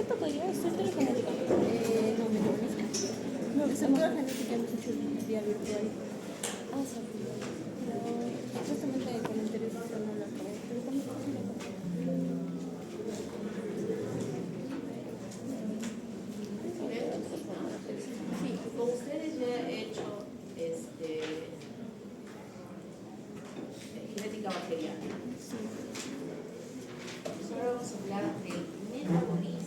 esto podría ser telefonética. No, mecánica. No, Estructura genética hemos hecho vía virtual. Ah, sí. Pero justamente con el anterior no lo acabé. Pero ¿cómo se hace? Sí, con ustedes ya he hecho genética bacteriana. Ahora vamos a hablar del metabolismo.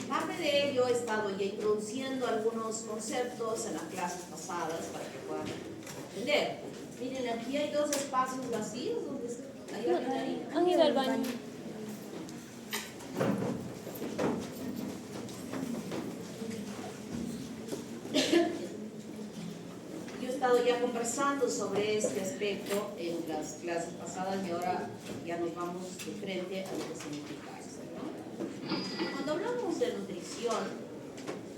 Parte de ello he estado ya introduciendo algunos conceptos en las clases pasadas para que puedan entender. Miren, aquí hay dos espacios vacíos donde hay alguien ahí. Han ido al baño. Yo he estado ya conversando sobre este aspecto en las clases pasadas y ahora ya nos vamos de frente a lo que significa esto, ¿no? Cuando hablamos de nutrición,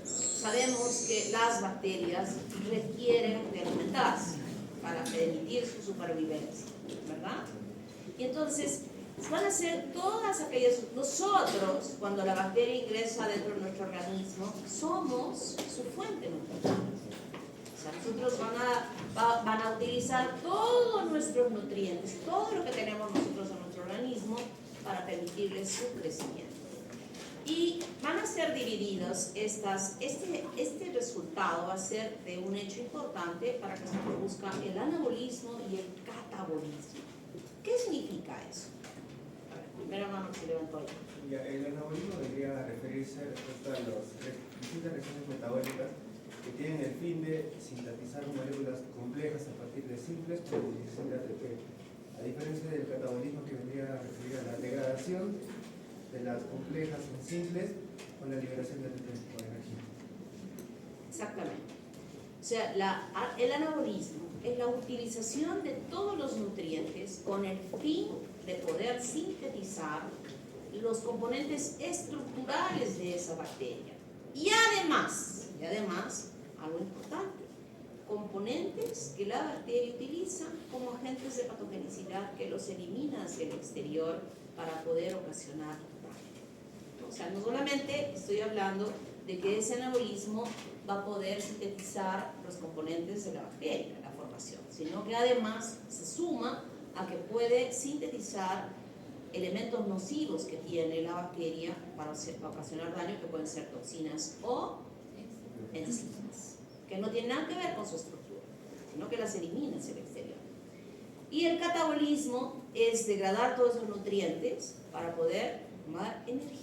sabemos que las bacterias requieren de alimentarse para permitir su supervivencia, ¿verdad? Y entonces van a ser todas aquellas, nosotros cuando la bacteria ingresa dentro de nuestro organismo, somos su fuente nutricional. O sea, nosotros van a utilizar todos nuestros nutrientes, todo lo que tenemos nosotros en nuestro organismo para permitirles su crecimiento. Y van a ser divididos este resultado va a ser de un hecho importante para que se produzca el anabolismo y el catabolismo. ¿Qué significa eso? A ver, primera mano que se levantó ahí. El anabolismo debería referirse respecto a las distintas reacciones metabólicas que tienen el fin de sintetizar moléculas complejas a partir de simples polinización de ATP, a diferencia del catabolismo que vendría a referir a la degradación de las complejas en simples con la liberación de ATP por energía. Exactamente. O sea, el anabolismo es la utilización de todos los nutrientes con el fin de poder sintetizar los componentes estructurales de esa bacteria. Y además, algo importante, componentes que la bacteria utiliza como agentes de patogenicidad que los elimina hacia el exterior para poder ocasionar daño. O sea, no solamente estoy hablando de que ese anabolismo va a poder sintetizar los componentes de la bacteria, la formación, sino que además se suma a que puede sintetizar elementos nocivos que tiene la bacteria para ocasionar daño, que pueden ser toxinas o enzimas, que no tienen nada que ver con su estructura, sino que las elimina hacia el exterior. Y el catabolismo es degradar todos esos nutrientes para poder tomar energía.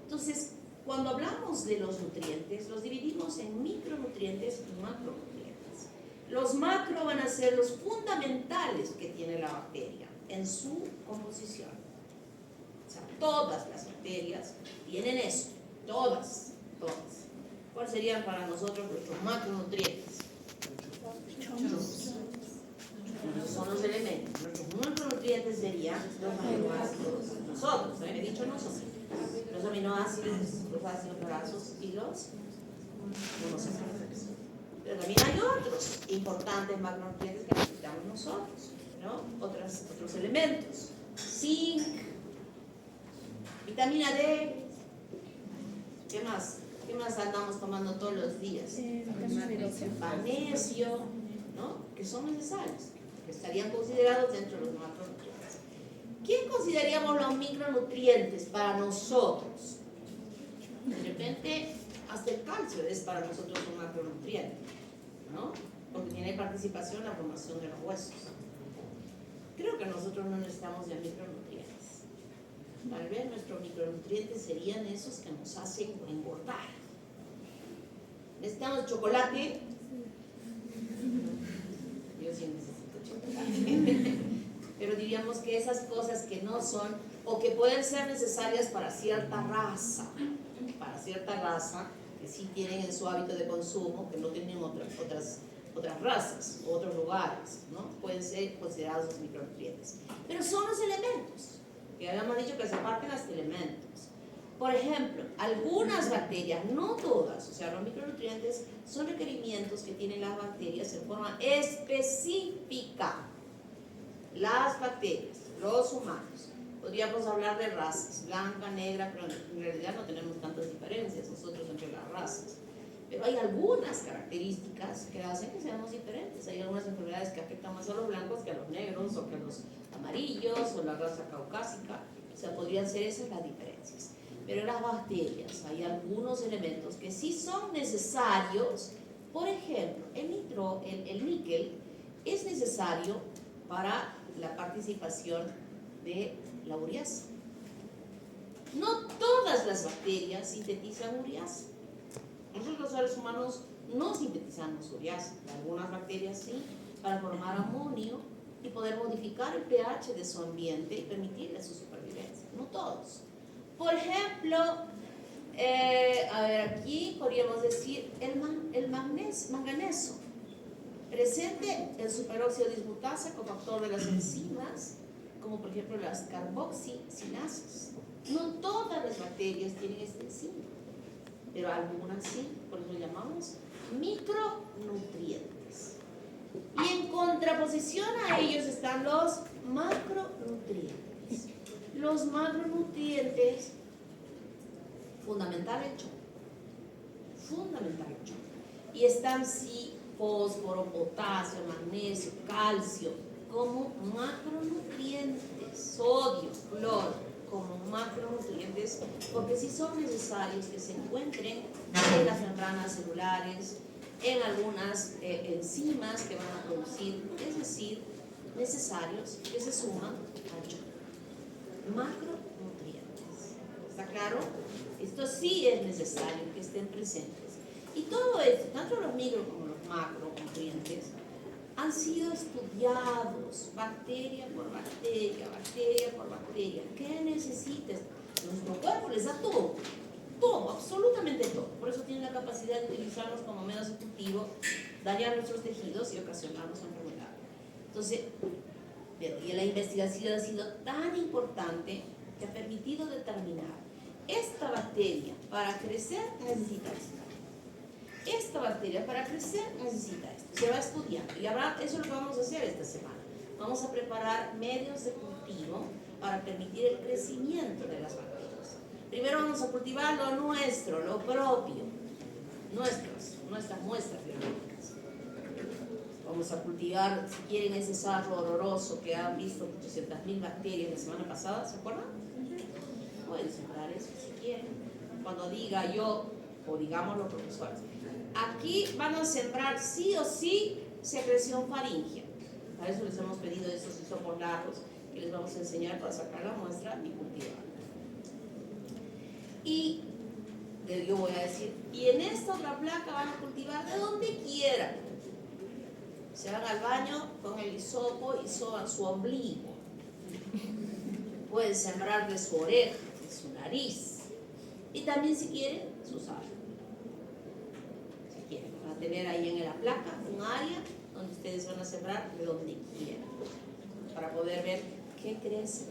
Entonces, cuando hablamos de los nutrientes, los dividimos en micronutrientes y macronutrientes. Los macro van a ser los fundamentales que tiene la bacteria en su composición. O sea, todas las bacterias tienen eso, todas. ¿Cuáles serían para nosotros nuestros macronutrientes? Esos son los elementos. Nuestros macronutrientes serían los aminoácidos. Nosotros, he dicho nosotros. Los aminoácidos, los ácidos grasos y los monosacáridos. Pero también hay otros importantes macronutrientes que necesitamos nosotros, ¿no? Otros elementos. Zinc, vitamina D. ¿Qué más? ¿Qué más andamos tomando todos los días? Magnesio, ¿no? Que son necesarios, que estarían considerados dentro de los macronutrientes. ¿Quién consideraríamos los micronutrientes para nosotros? De repente, hasta el calcio es para nosotros un macronutriente, ¿no? Porque tiene participación en la formación de los huesos. Creo que nosotros no necesitamos de micronutrientes. Tal vez nuestros micronutrientes serían esos que nos hacen engordar. ¿Necesitamos chocolate? Yo sí necesito chocolate. Pero diríamos que esas cosas que no son, o que pueden ser necesarias para cierta raza, que sí tienen en su hábito de consumo, que no tienen otras razas, u otros lugares, ¿no? Pueden ser considerados los micronutrientes. Pero son los elementos, que habíamos dicho que se parten hasta elementos. Por ejemplo, algunas bacterias, no todas, o sea, los micronutrientes son requerimientos que tienen las bacterias en forma específica. Las bacterias, los humanos. Podríamos hablar de razas, blanca, negra, pero en realidad no tenemos tantas diferencias nosotros entre las razas. Pero hay algunas características que hacen que seamos diferentes. Hay algunas enfermedades que afectan más a los blancos que a los negros o que a los amarillos o la raza caucásica. O sea, podrían ser esas las diferencias. Pero en las bacterias hay algunos elementos que sí son necesarios. Por ejemplo, el níquel es necesario para la participación de la ureasa. No todas las bacterias sintetizan ureasa. Nosotros los seres humanos no sintetizamos ureasa. Algunas bacterias sí, para formar amonio y poder modificar el pH de su ambiente y permitirle su supervivencia. No todos. Por ejemplo, a ver, aquí podríamos decir el manganeso, presente en superóxido dismutasa como actor de las enzimas, como por ejemplo las carboxicinases. No todas las bacterias tienen esta enzima, pero algunas sí, por eso lo llamamos micronutrientes. Y en contraposición a ellos están los macronutrientes. Los macronutrientes, fundamental el choque. Y están sí fósforo, potasio, magnesio, calcio, como macronutrientes, sodio, cloro, como macronutrientes, porque sí son necesarios que se encuentren en las membranas celulares, en algunas enzimas que van a producir, es decir, necesarios que se suman al choque. Macronutrientes. ¿Está claro? Esto sí es necesario que estén presentes. Y todo esto, tanto los micro como los macronutrientes, han sido estudiados bacteria por bacteria. ¿Qué necesitas? Nuestro cuerpo les da todo, absolutamente todo. Por eso tienen la capacidad de utilizarlos como medio de cultivo, dañar nuestros tejidos y ocasionarnos enfermedad. Entonces, y la investigación ha sido tan importante que ha permitido determinar esta bacteria para crecer necesita esto. Esta bacteria para crecer necesita esto. Se va estudiando y eso es lo que vamos a hacer esta semana. Vamos a preparar medios de cultivo para permitir el crecimiento de las bacterias. Primero vamos a cultivar lo nuestro, lo propio, nuestras muestras biológicas. Vamos a cultivar, si quieren, ese sarro horroroso que han visto 800.000 bacterias la semana pasada, ¿se acuerdan? Pueden sembrar eso si quieren. Cuando diga yo, o digamos los profesores, aquí van a sembrar sí o sí secreción faríngea. Para eso les hemos pedido esos hisopos largos que les vamos a enseñar para sacar la muestra y cultivar. Y yo voy a decir, y en esta otra placa van a cultivar de donde quieran. Se van al baño con el hisopo y soban su ombligo. Pueden sembrar de su oreja, de su nariz. Y también, si quieren, sus alas. Si quieren, van a tener ahí en la placa un área donde ustedes van a sembrar de donde quieran. Para poder ver qué crece.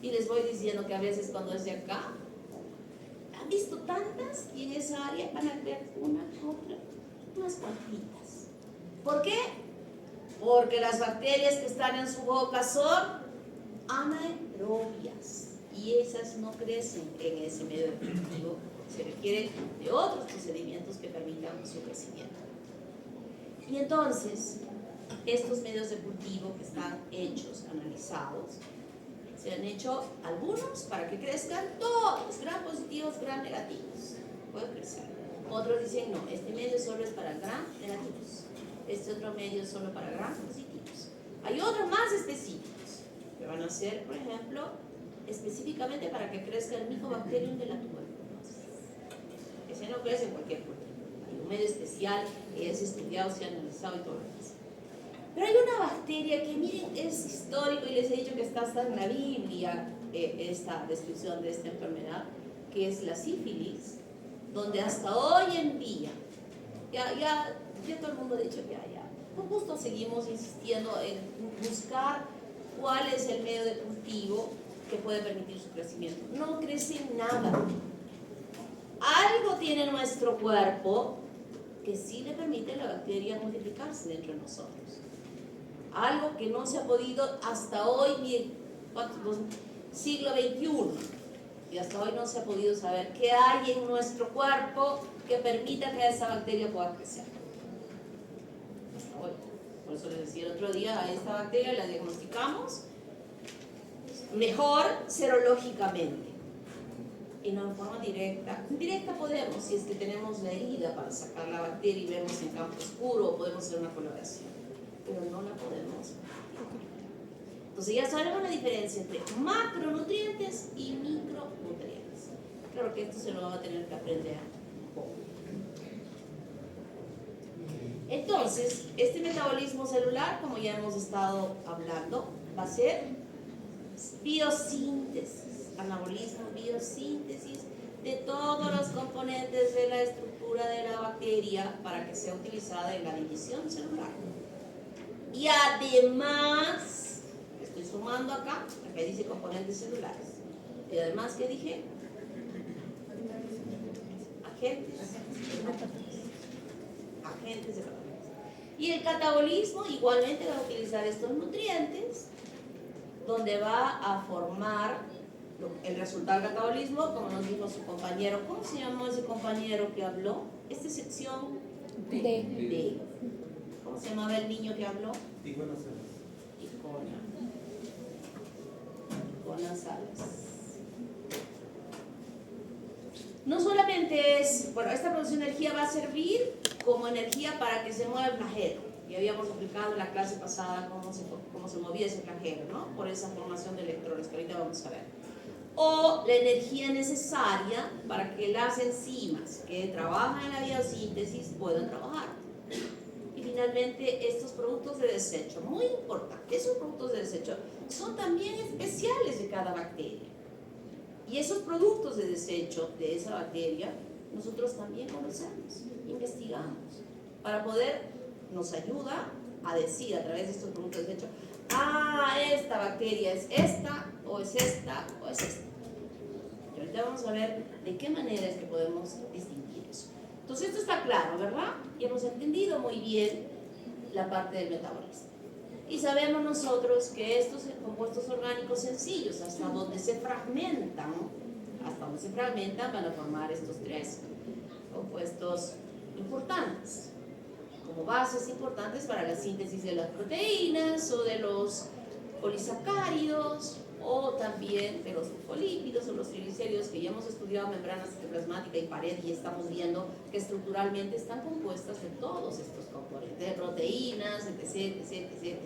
Y les voy diciendo que a veces cuando es de acá, han visto tantas y en esa área van a ver unas cuantitas. ¿Por qué? Porque las bacterias que están en su boca son anaerobias y esas no crecen en ese medio de cultivo. Se requieren de otros procedimientos que permitan su crecimiento. Y entonces, estos medios de cultivo que están hechos, analizados, se han hecho algunos para que crezcan todos, gram positivos, gram negativos. Pueden crecer. Otros dicen, no, este medio solo es para gram negativos. Este otro medio es solo para gram positivos. Hay otros más específicos que van a ser, por ejemplo, específicamente para que crezca el Mycobacterium de la tuberculosis. Ese no crece en cualquier cultivo. Hay un medio especial que es estudiado, se ha analizado y todo lo demás. Pero hay una bacteria que, miren, es histórico y les he dicho que está hasta en la Biblia esta descripción de esta enfermedad, que es la sífilis, donde hasta hoy en día, ya todo el mundo ha dicho que con gusto seguimos insistiendo en buscar cuál es el medio de cultivo que puede permitir su crecimiento. No crece nada. Algo tiene nuestro cuerpo que sí le permite a la bacteria multiplicarse dentro de nosotros. algo que no se ha podido hasta hoy, miren, siglo XXI, y hasta hoy no se ha podido saber qué hay en nuestro cuerpo que permita que esa bacteria pueda crecer. Hasta hoy. Por eso les decía el otro día, a esta bacteria la diagnosticamos mejor serológicamente y no en forma directa. Directa podemos, si es que tenemos la herida para sacar la bacteria y vemos en campo oscuro, o podemos hacer una coloración, pero no la podemos. Entonces ya sabemos la diferencia entre macronutrientes y micronutrientes. Claro que esto se lo va a tener que aprender un poco. Entonces, este metabolismo celular, como ya hemos estado hablando, va a ser biosíntesis, anabolismo, biosíntesis de todos los componentes de la estructura de la bacteria para que sea utilizada en la división celular. Y además, estoy sumando acá dice componentes celulares. Y además, ¿qué dije? Agentes. Agentes de catabolismo. Y el catabolismo igualmente va a utilizar estos nutrientes, donde va a formar el resultado del catabolismo, como nos dijo su compañero. ¿Cómo se llamó ese compañero que habló? Esta es sección D. ¿Cómo se llamaba el niño que habló? Ticona Salas. Ticona Salas. No solamente es, bueno, esta producción de energía va a servir como energía para que se mueva el flagelo. Y habíamos explicado en la clase pasada cómo se movía ese flagelo, ¿no? Por esa formación de electrones que ahorita vamos a ver. O la energía necesaria para que las enzimas que trabajan en la biosíntesis puedan trabajar. Y finalmente estos productos de desecho, muy importantes, esos productos de desecho son también especiales de cada bacteria. Y esos productos de desecho de esa bacteria nosotros también conocemos, investigamos, para poder, nos ayuda a decir a través de estos productos de desecho, esta bacteria es esta, o es esta, o es esta. Y ahorita vamos a ver de qué manera es que podemos distinguir eso. Entonces esto está claro, ¿verdad? Y hemos entendido muy bien la parte del metabolismo. Y sabemos nosotros que estos compuestos orgánicos sencillos, hasta donde se fragmentan, van a formar estos tres compuestos importantes, como bases importantes para la síntesis de las proteínas o de los polisacáridos o también de los fosfolípidos o los triglicéridos, que ya hemos estudiado membrana citoplasmática y pared y estamos viendo que estructuralmente están compuestas de todos estos componentes, de proteínas, etc.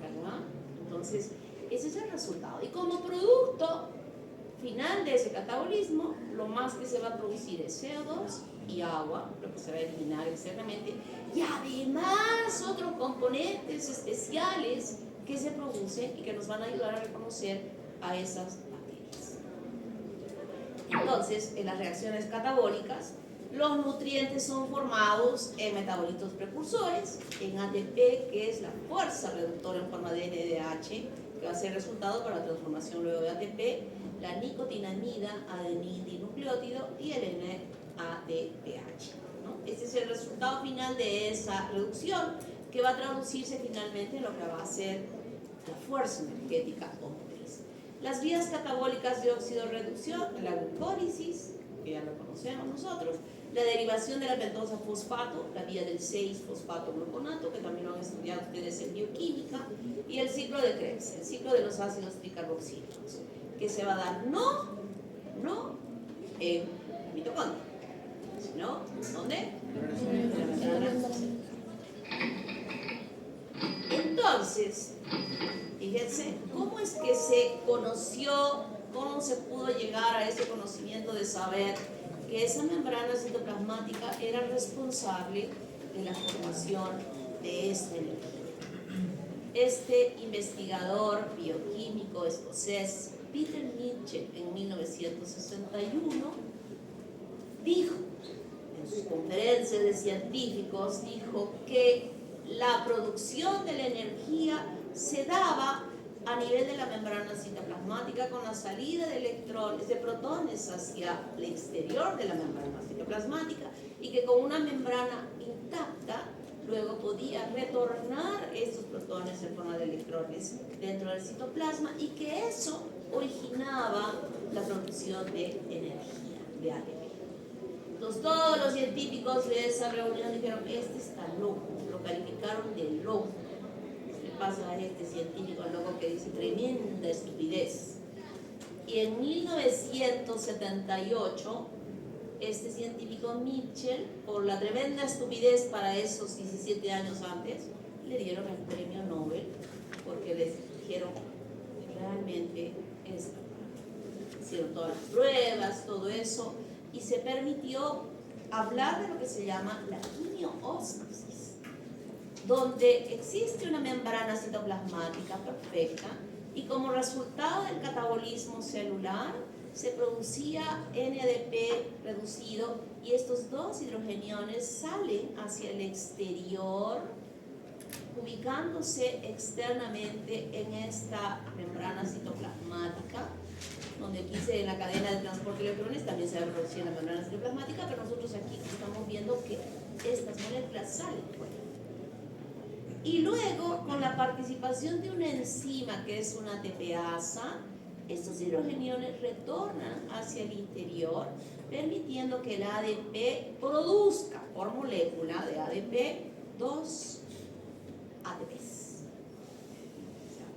¿Verdad? Entonces, ese es el resultado. Y como producto final de ese catabolismo, lo más que se va a producir es CO2 y agua, lo que se va a eliminar externamente, y además otros componentes especiales que se producen y que nos van a ayudar a reconocer a esas bacterias. Entonces, en las reacciones catabólicas, los nutrientes son formados en metabolitos precursores, en ATP, que es la fuerza reductora en forma de NADH, que va a ser el resultado para la transformación luego de ATP, la nicotinamida, adenildinucleótido y el NADPH, ¿no? Este es el resultado final de esa reducción, que va a traducirse finalmente en lo que va a ser la fuerza energética o motriz. Las vías catabólicas de oxidorreducción, la glucólisis, que ya lo conocemos nosotros, la derivación de la pentosa fosfato, la vía del 6-fosfato-gluconato, que también lo han estudiado ustedes en bioquímica, y el ciclo de Krebs, el ciclo de los ácidos tricarboxílicos, que se va a dar no en mitocondria, sino ¿dónde? En la membrana. Entonces, fíjense, ¿cómo es que se conoció, cómo se pudo llegar a ese conocimiento de saber que esa membrana citoplasmática era responsable de la formación de esta energía? Este investigador bioquímico escocés, Peter Mitchell, en 1961, dijo, en sus conferencias de científicos, dijo que la producción de la energía se daba a nivel de la membrana citoplasmática con la salida de electrones, de protones hacia el exterior de la membrana citoplasmática, y que con una membrana intacta luego podía retornar estos protones en forma de electrones dentro del citoplasma y que eso originaba la producción de energía, de ATP. Entonces todos los científicos de esa reunión dijeron, este está loco, lo calificaron de loco. ¿Qué le pasa a este científico loco que dice tremenda estupidez? Y en 1978, este científico Mitchell, por la tremenda estupidez para esos 17 años antes, le dieron el premio Nobel porque les dijeron realmente esto. Hicieron todas las pruebas, todo eso, y se permitió hablar de lo que se llama la quimioósmosis, donde existe una membrana citoplasmática perfecta y como resultado del catabolismo celular se producía NADP reducido y estos dos hidrogeniones salen hacia el exterior, ubicándose externamente en esta membrana citoplasmática, donde aquí en la cadena de transporte de electrones también se va a producir en la membrana citoplasmática, pero nosotros aquí estamos viendo que estas moléculas salen fuera. Y luego, con la participación de una enzima que es una ATPasa, estos hidrogeniones retornan hacia el interior, permitiendo que el ADP produzca por molécula de ADP 2 ATPs.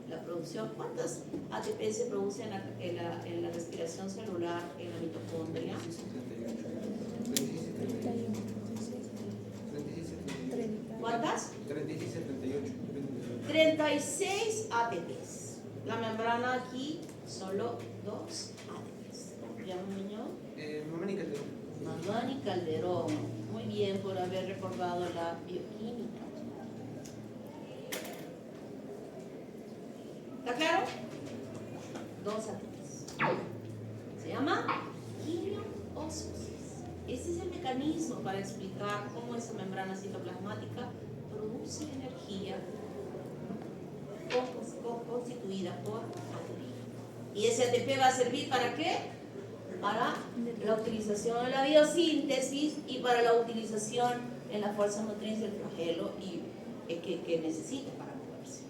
La producción, ¿cuántas ATP se producen en la respiración celular en la mitocondria? 30. ¿Cuántas? 36, 78. 36 ATPs. La membrana aquí, solo 2 ATPs. ¿Cómo se llama el niño? Mamani Calderón. Mamani Calderón. Muy bien por haber recordado la bioquímica. ¿Está claro? 2 ATPs. Se llama quimioósmosis. Este es el mecanismo para explicar cómo esa membrana citoplasmática produce energía constituida por ATP. ¿Y ese ATP va a servir para qué? Para la utilización de la biosíntesis y para la utilización en la fuerza motriz del flagelo y que necesita para moverse.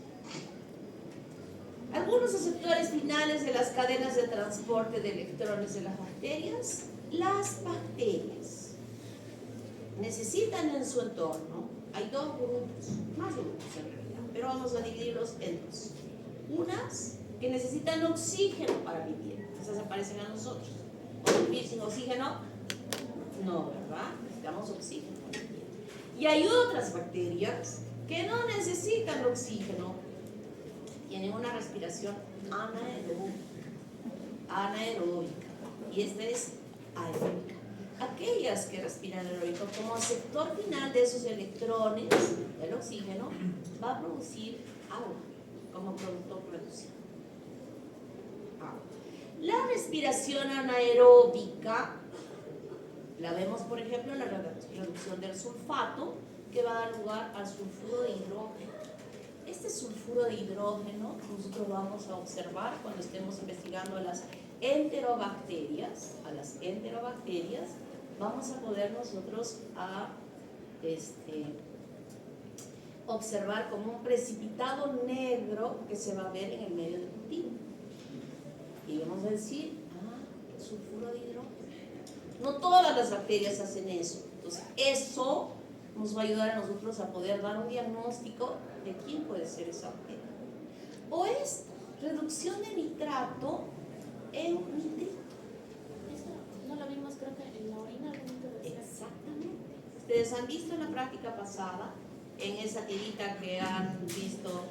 Algunos receptores finales de las cadenas de transporte de electrones de las bacterias. Las bacterias necesitan en su entorno, hay dos grupos, más grupos en realidad, pero vamos a dividirlos en dos. Unas que necesitan oxígeno para vivir, esas aparecen a nosotros. ¿O vivir sin oxígeno? No, ¿verdad? Necesitamos oxígeno para vivir. Y hay otras bacterias que no necesitan oxígeno, tienen una respiración anaeróbica, y esta es aeróbica. Aquellas que respiran aeróbico, como receptor final de esos electrones, el oxígeno, va a producir agua como producto reducido. La respiración anaeróbica la vemos, por ejemplo, en la reducción del sulfato, que va a dar lugar al sulfuro de hidrógeno. Este sulfuro de hidrógeno nosotros vamos a observar cuando estemos investigando a las enterobacterias, vamos a poder nosotros observar como un precipitado negro que se va a ver en el medio del cultivo. Y vamos a decir, sulfuro de hidrógeno. No todas las bacterias hacen eso. Entonces, eso nos va a ayudar a nosotros a poder dar un diagnóstico de quién puede ser esa bacteria. O es reducción de nitrato en nitrito. Eso no lo vimos, creo que en la orina. Exactamente. Ustedes han visto en la práctica pasada, en esa tirita que han visto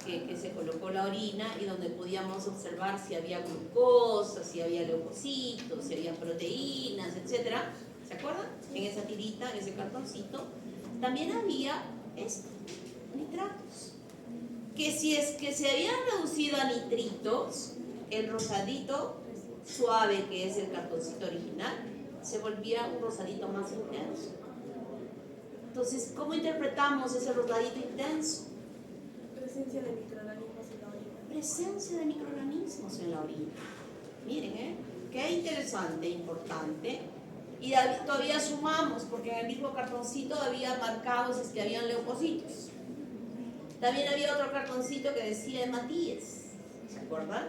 que se colocó la orina y donde podíamos observar si había glucosa, si había leucocitos, si había proteínas, etc. ¿Se acuerdan? En esa tirita, en ese cartoncito, también había nitratos. Que si es que se habían reducido a nitritos, el rosadito suave, que es el cartoncito original, se volvía un rosadito más intenso. Entonces, ¿cómo interpretamos ese rosadito intenso? Presencia de microorganismos en la orina. Presencia de microorganismos en la orina. Miren, qué interesante, importante. Y todavía sumamos, porque en el mismo cartoncito había marcados que habían leucocitos. También había otro cartoncito que decía hematíes, ¿se acuerdan?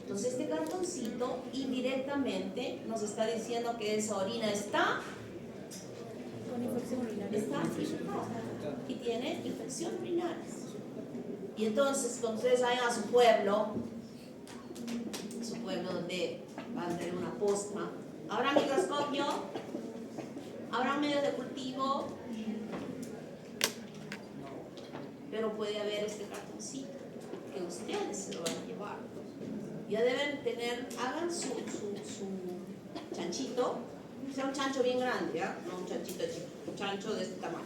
Entonces este cartoncito indirectamente nos está diciendo que esa orina está infectada y tiene infección urinaria. Y entonces cuando ustedes vayan a su pueblo donde van a tener una posma, habrá microscopio, habrá medios de cultivo, pero puede haber este cartoncito que ustedes se lo van a llevar. Ya deben tener, hagan su chanchito, sea un chancho bien grande, ¿ya? No un chanchito chico, un chancho de este tamaño.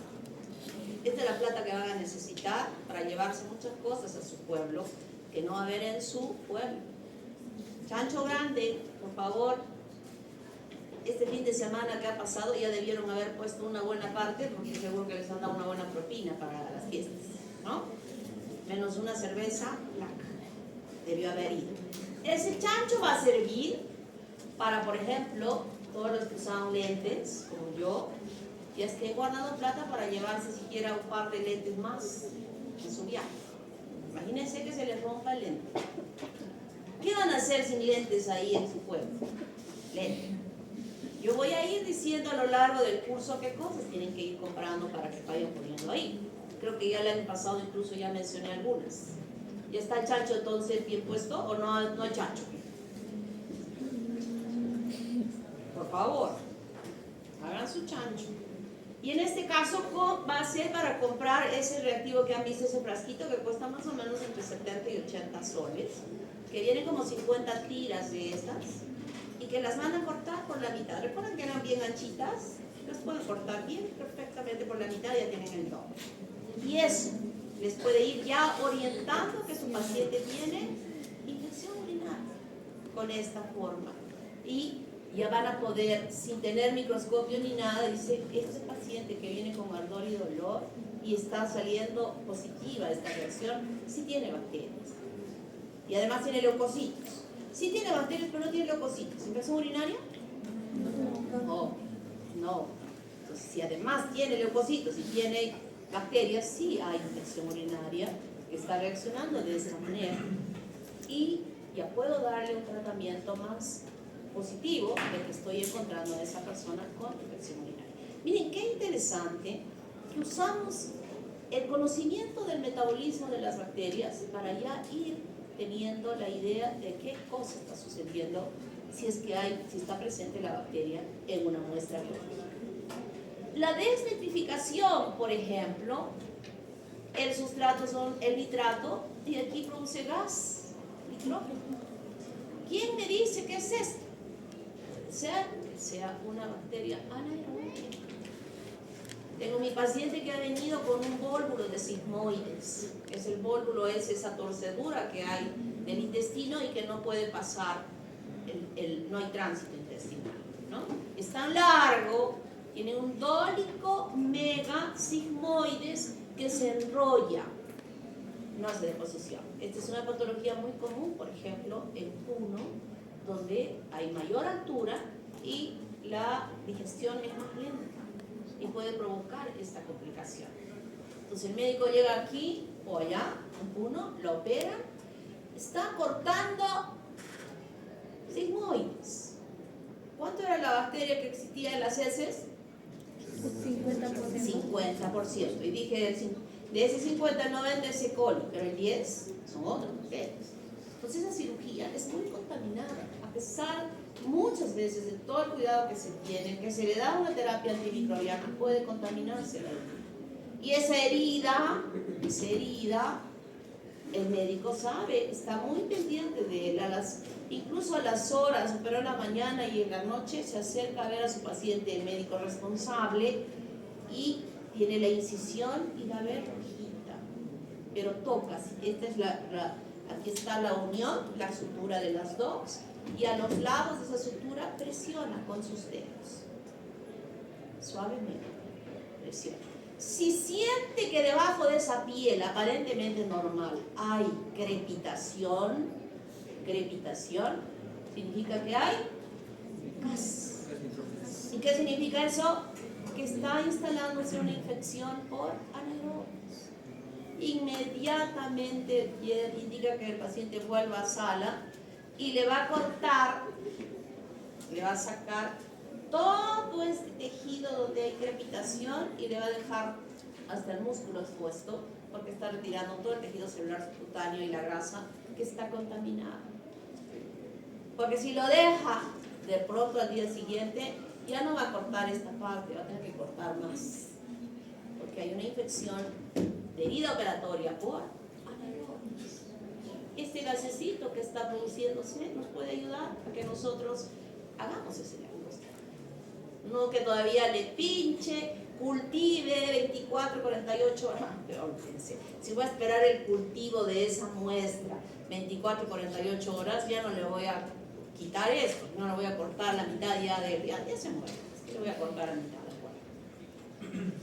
Esta es la plata que van a necesitar para llevarse muchas cosas a su pueblo que no va a haber en su pueblo. Chancho grande, por favor. Este fin de semana que ha pasado ya debieron haber puesto una buena parte, porque seguro que les han dado una buena propina para las fiestas, ¿no? Menos una cerveza, black. Debió haber ido. Ese chancho va a servir para, por ejemplo, todos los que usaban lentes, como yo, y es que he guardado plata para llevarse siquiera un par de lentes más en su viaje. Imagínense que se les rompa el lente. ¿Qué van a hacer sin lentes ahí en su pueblo? Lentes. Yo voy a ir diciendo a lo largo del curso qué cosas tienen que ir comprando para que vayan poniendo ahí. Creo que ya el año pasado incluso ya mencioné algunas. ¿Ya está el chancho entonces bien puesto o no hay chancho? Por favor, hagan su chancho. Y en este caso va a ser para comprar ese reactivo que han visto, ese frasquito que cuesta más o menos entre 70 y 80 soles, que viene como 50 tiras de estas y que las van a cortar por la mitad. Recuerden que eran bien anchitas, las pueden cortar bien perfectamente por la mitad y ya tienen el doble. Y eso les puede ir ya orientando que su paciente tiene infección urinaria con esta forma. Y ya van a poder, sin tener microscopio ni nada, dice, este paciente que viene con ardor y dolor y está saliendo positiva esta reacción, sí tiene bacterias. Y además tiene leucocitos. Sí tiene bacterias, pero no tiene leucocitos. ¿Infección urinaria? No. Entonces, si además tiene leucocitos y tiene bacterias, sí hay infección urinaria que está reaccionando de esa manera. Y ya puedo darle un tratamiento más positivo de que estoy encontrando a esa persona con infección urinaria. Miren, qué interesante que usamos el conocimiento del metabolismo de las bacterias para ya ir teniendo la idea de qué cosa está sucediendo si está presente la bacteria en una muestra biológica. La desnitrificación, por ejemplo, el sustrato son el nitrato y aquí produce gas, nitrógeno. ¿Quién me dice qué es esto? Sea una bacteria anaerobia. Tengo mi paciente que ha venido con un vólvulo de sigmoides. El vólvulo es esa torcedura que hay del intestino y que no puede pasar, no hay tránsito intestinal, ¿no? Es tan largo, tiene un dólico mega sigmoides que se enrolla, no hace deposición. Esta es una patología muy común, por ejemplo, en Puno, donde hay mayor altura y la digestión es más lenta y puede provocar esta complicación. Entonces el médico llega aquí o allá, en Puno, lo opera, está cortando sigmoides. ¿Cuánto era la bacteria que existía en las heces? 50%. Y dije, de ese 50 no vende ese coli, pero el 10 son otras bacterias. Entonces esa cirugía es muy contaminada, a pesar muchas veces de todo el cuidado que se tiene, que se le da una terapia antimicrobiana, puede contaminarse la herida. Y esa herida, el médico sabe, está muy pendiente de él, incluso a las horas, pero en la mañana y en la noche se acerca a ver a su paciente, el médico responsable, y tiene la incisión y va a ver rojita, pero toca. Esta es aquí está la unión, la sutura de las dos, y a los lados de esa sutura presiona con sus dedos, suavemente, presiona. Si siente que debajo de esa piel aparentemente normal hay crepitación, significa que hay gas. ¿Y qué qué significa eso? Que está instalándose una infección por anaerobios. Inmediatamente indica que el paciente vuelva a sala y le va a cortar, le va a sacar todo este tejido donde hay crepitación y le va a dejar hasta el músculo expuesto, porque está retirando todo el tejido celular subcutáneo y la grasa que está contaminada. Porque si lo deja de pronto al día siguiente, ya no va a cortar esta parte, va a tener que cortar más, porque hay una infección de herida operatoria por anaerobios. Este gasecito que está produciéndose nos puede ayudar a que nosotros hagamos ese diagnóstico. No que todavía le pinche, cultive 24, 48 horas, pero olvídense, si voy a esperar el cultivo de esa muestra 24, 48 horas, ya no le voy a quitar esto, no le voy a cortar la mitad ya se muere, le voy a cortar la mitad del cuerpo.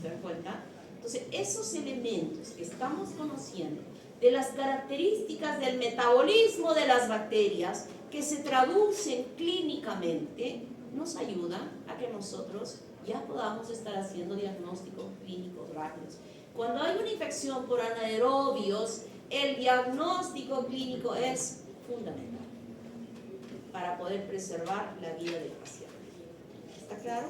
¿Se dan cuenta? Entonces, esos elementos que estamos conociendo de las características del metabolismo de las bacterias que se traducen clínicamente, nos ayudan a que nosotros ya podamos estar haciendo diagnósticos clínicos rápidos. Cuando hay una infección por anaerobios, el diagnóstico clínico es fundamental para poder preservar la vida del paciente. ¿Está claro?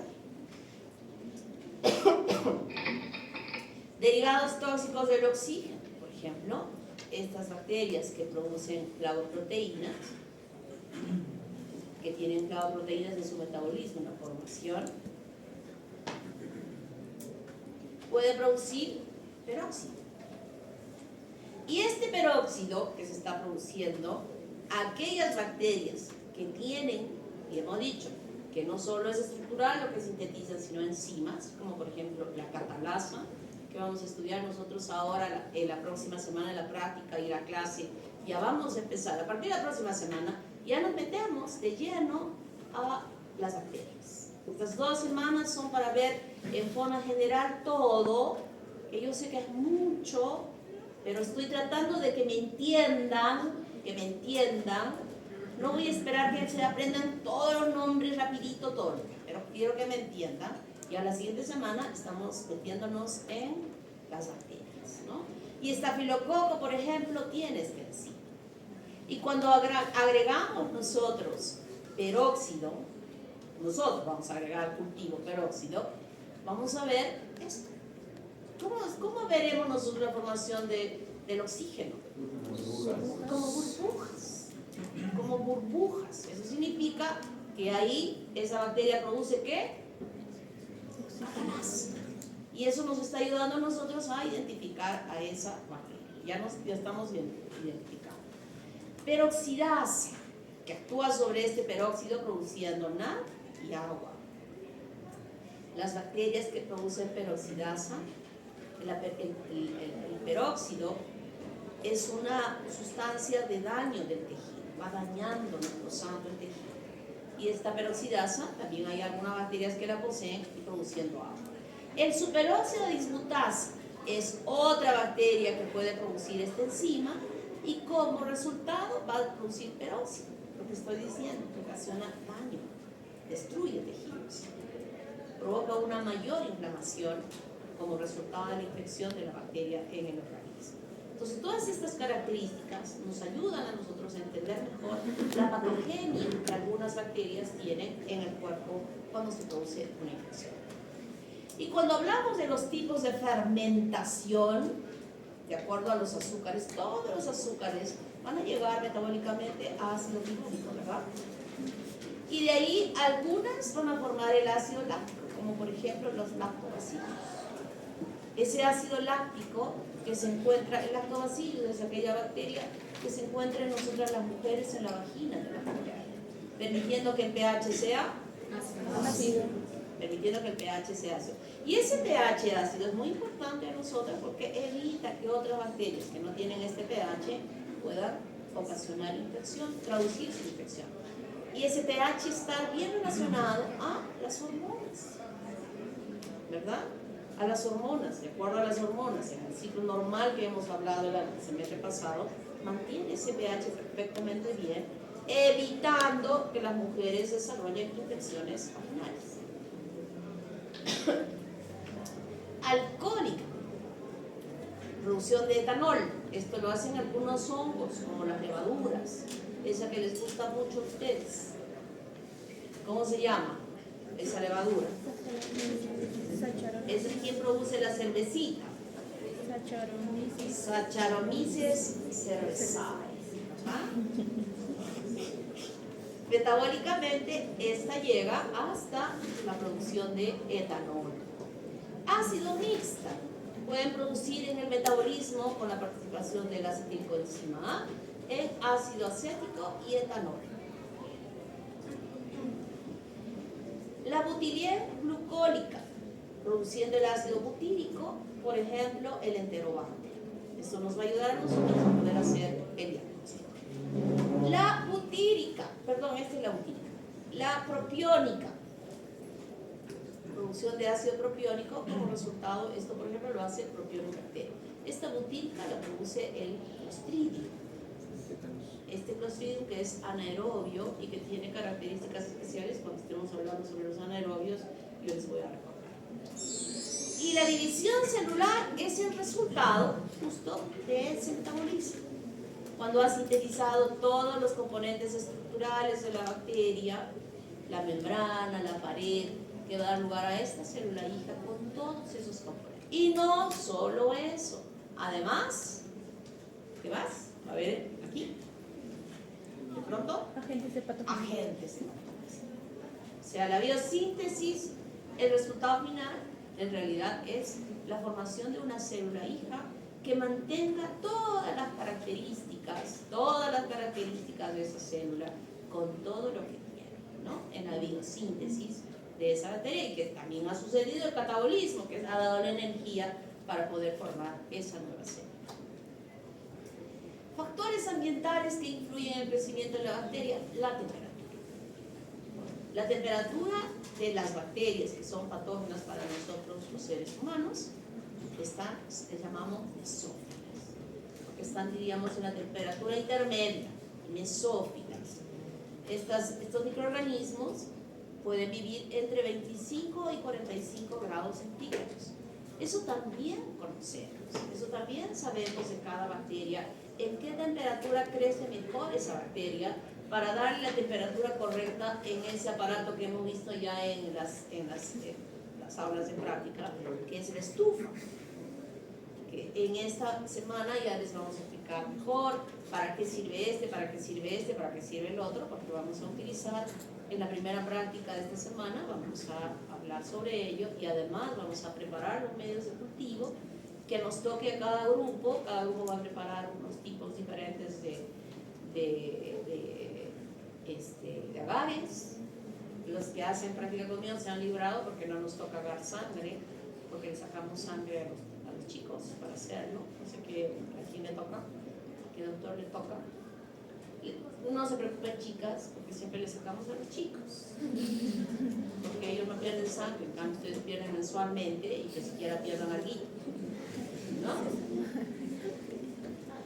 Derivados tóxicos del oxígeno, por ejemplo, estas bacterias que producen clavoproteínas, que tienen clavoproteínas de su metabolismo, una formación, puede producir peróxido. Y este peróxido que se está produciendo, aquellas bacterias que tienen, y hemos dicho, que no solo es estructural lo que sintetizan, sino enzimas, como por ejemplo la catalasa, que vamos a estudiar nosotros ahora la próxima semana en la práctica y la clase. Ya vamos a empezar, a partir de la próxima semana, ya nos metemos de lleno a las bacterias. Estas 2 semanas son para ver en forma general todo, que yo sé que es mucho, pero estoy tratando de que me entiendan. No voy a esperar que se aprendan todos los nombres rapidito, todo, pero quiero que me entiendan. Y a la siguiente semana estamos metiéndonos en las bacterias, ¿no? Y estafilococo, por ejemplo, tiene este enzima. Y cuando agregamos nosotros peróxido, nosotros vamos a agregar al cultivo peróxido, vamos a ver esto. ¿Cómo veremos nosotros la formación del oxígeno? Como burbujas. Eso significa que ahí esa bacteria produce ¿qué? Catalasa. Y eso nos está ayudando a nosotros a identificar a esa bacteria. Ya estamos identificando. Peroxidasa, que actúa sobre este peróxido produciendo NAD y agua. Las bacterias que producen peroxidasa, el peróxido es una sustancia de daño del tejido, va dañando, destrozando el tejido. Y esta peroxidasa, también hay algunas bacterias que la poseen y produciendo agua. El superóxido de dismutasa es otra bacteria que puede producir esta enzima y como resultado va a producir peróxido, lo que estoy diciendo, que ocasiona daño, destruye tejidos, provoca una mayor inflamación como resultado de la infección de la bacteria en el organismo. Entonces, todas estas características nos ayudan a nosotros a entender mejor la patogenia que algunas bacterias tienen en el cuerpo cuando se produce una infección. Y cuando hablamos de los tipos de fermentación, de acuerdo a los azúcares, todos los azúcares van a llegar metabólicamente a ácido fenólico, ¿verdad? Y de ahí algunas van a formar el ácido láctico, como por ejemplo los lactobacilos. Ese ácido láctico que se encuentra, el lactobacillus es aquella bacteria que se encuentra en nosotras las mujeres en la vagina de la mujer, permitiendo que el pH sea ácido. Permitiendo que el pH sea ácido. Y ese pH ácido es muy importante a nosotras porque evita que otras bacterias que no tienen este pH puedan ocasionar infección, traducir su infección. Y ese pH está bien relacionado a las hormonas, ¿verdad? A las hormonas, de acuerdo a las hormonas, en el ciclo normal que hemos hablado el semestre pasado, mantiene ese pH perfectamente bien, evitando que las mujeres desarrollen infecciones vaginales. Alcohólica, producción de etanol. Esto lo hacen algunos hongos, como las levaduras, esa que les gusta mucho a ustedes. ¿Cómo se llama esa levadura? Es quien produce la cervecita. Saccharomyces cerevisiae. Metabólicamente, esta llega hasta la producción de etanol. Ácido mixta. Pueden producir en el metabolismo con la participación del acetilcoenzima A, el ácido acético y etanol. La butilglucólica, produciendo el ácido butírico, por ejemplo, el enterobacter. Esto nos va a ayudar a nosotros a poder hacer el diagnóstico. La butírica, perdón, esta es la butírica. La propiónica, producción de ácido propiónico, como resultado, esto por ejemplo lo hace el propionibacterio. Esta butírica la produce el Clostridium. Este Clostridium, que es anaerobio y que tiene características especiales, cuando estemos hablando sobre los anaerobios, yo les voy a recordar. Y la división celular es el resultado justo de ese metabolismo. Cuando ha sintetizado todos los componentes estructurales de la bacteria, la membrana, la pared, que va a dar lugar a esta célula hija con todos esos componentes. Y no solo eso, además, ¿qué más? A ver, aquí, de pronto, Agentes hepatogenesis. agentes hepatogenesis. O sea, la biosíntesis, el resultado final, en realidad es la formación de una célula hija que mantenga todas las características de esa célula con todo lo que tiene, ¿no? En la biosíntesis de esa bacteria, y que también ha sucedido el catabolismo, que ha dado la energía para poder formar esa nueva célula. Factores ambientales que influyen en el crecimiento de la bacteria: la temperatura. La temperatura de las bacterias que son patógenas para nosotros los seres humanos están, les llamamos mesófilas, porque están, diríamos, en la temperatura intermedia, mesófilas. Estos microorganismos pueden vivir entre 25 y 45 grados centígrados. Eso también conocemos, eso también sabemos de cada bacteria, en qué temperatura crece mejor esa bacteria, para darle la temperatura correcta en ese aparato que hemos visto ya en las aulas de práctica, que es la estufa. Que en esta semana ya les vamos a explicar mejor para qué sirve este, para qué sirve este, para qué sirve el otro, porque vamos a utilizar en la primera práctica de esta semana, vamos a hablar sobre ello, y además vamos a preparar los medios de cultivo que nos toque a cada grupo va a preparar unos tipos diferentes de agaves. Los que hacen práctica conmigo se han librado porque no nos toca dar sangre, porque le sacamos sangre a los chicos para hacerlo. No sé a quién le toca, a qué doctor le toca. No se preocupen, chicas, porque siempre le sacamos a los chicos, porque ellos no pierden sangre, en cambio ustedes pierden mensualmente y que siquiera pierdan algo, ¿no?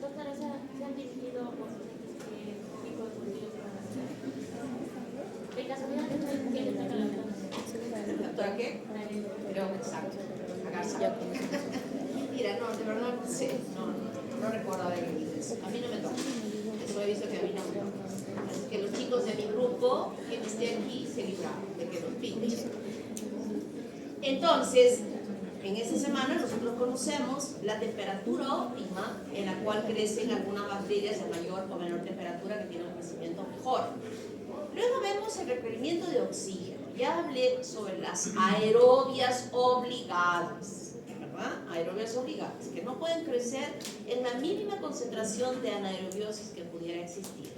Doctora, ¿se han dirigido por qué tipo de cultivos van a hacer? ¿De casualidad quién le toca la doctora? ¿Doctora qué? Creo que exacto. A Garza. Mira, no, de verdad no sé, no recuerdo haber vivido eso. A mí no me toca. Eso he visto que a mí no me toca. Así que los chicos de mi grupo, quien esté aquí, se libraron de que los pinchen. Entonces, en esta semana nosotros conocemos la temperatura óptima en la cual crecen algunas bacterias de mayor o menor temperatura que tienen un crecimiento mejor. Luego vemos el requerimiento de oxígeno. Ya hablé sobre las aerobias obligadas, ¿verdad? Aerobias obligadas, que no pueden crecer en la mínima concentración de anaerobiosis que pudiera existir,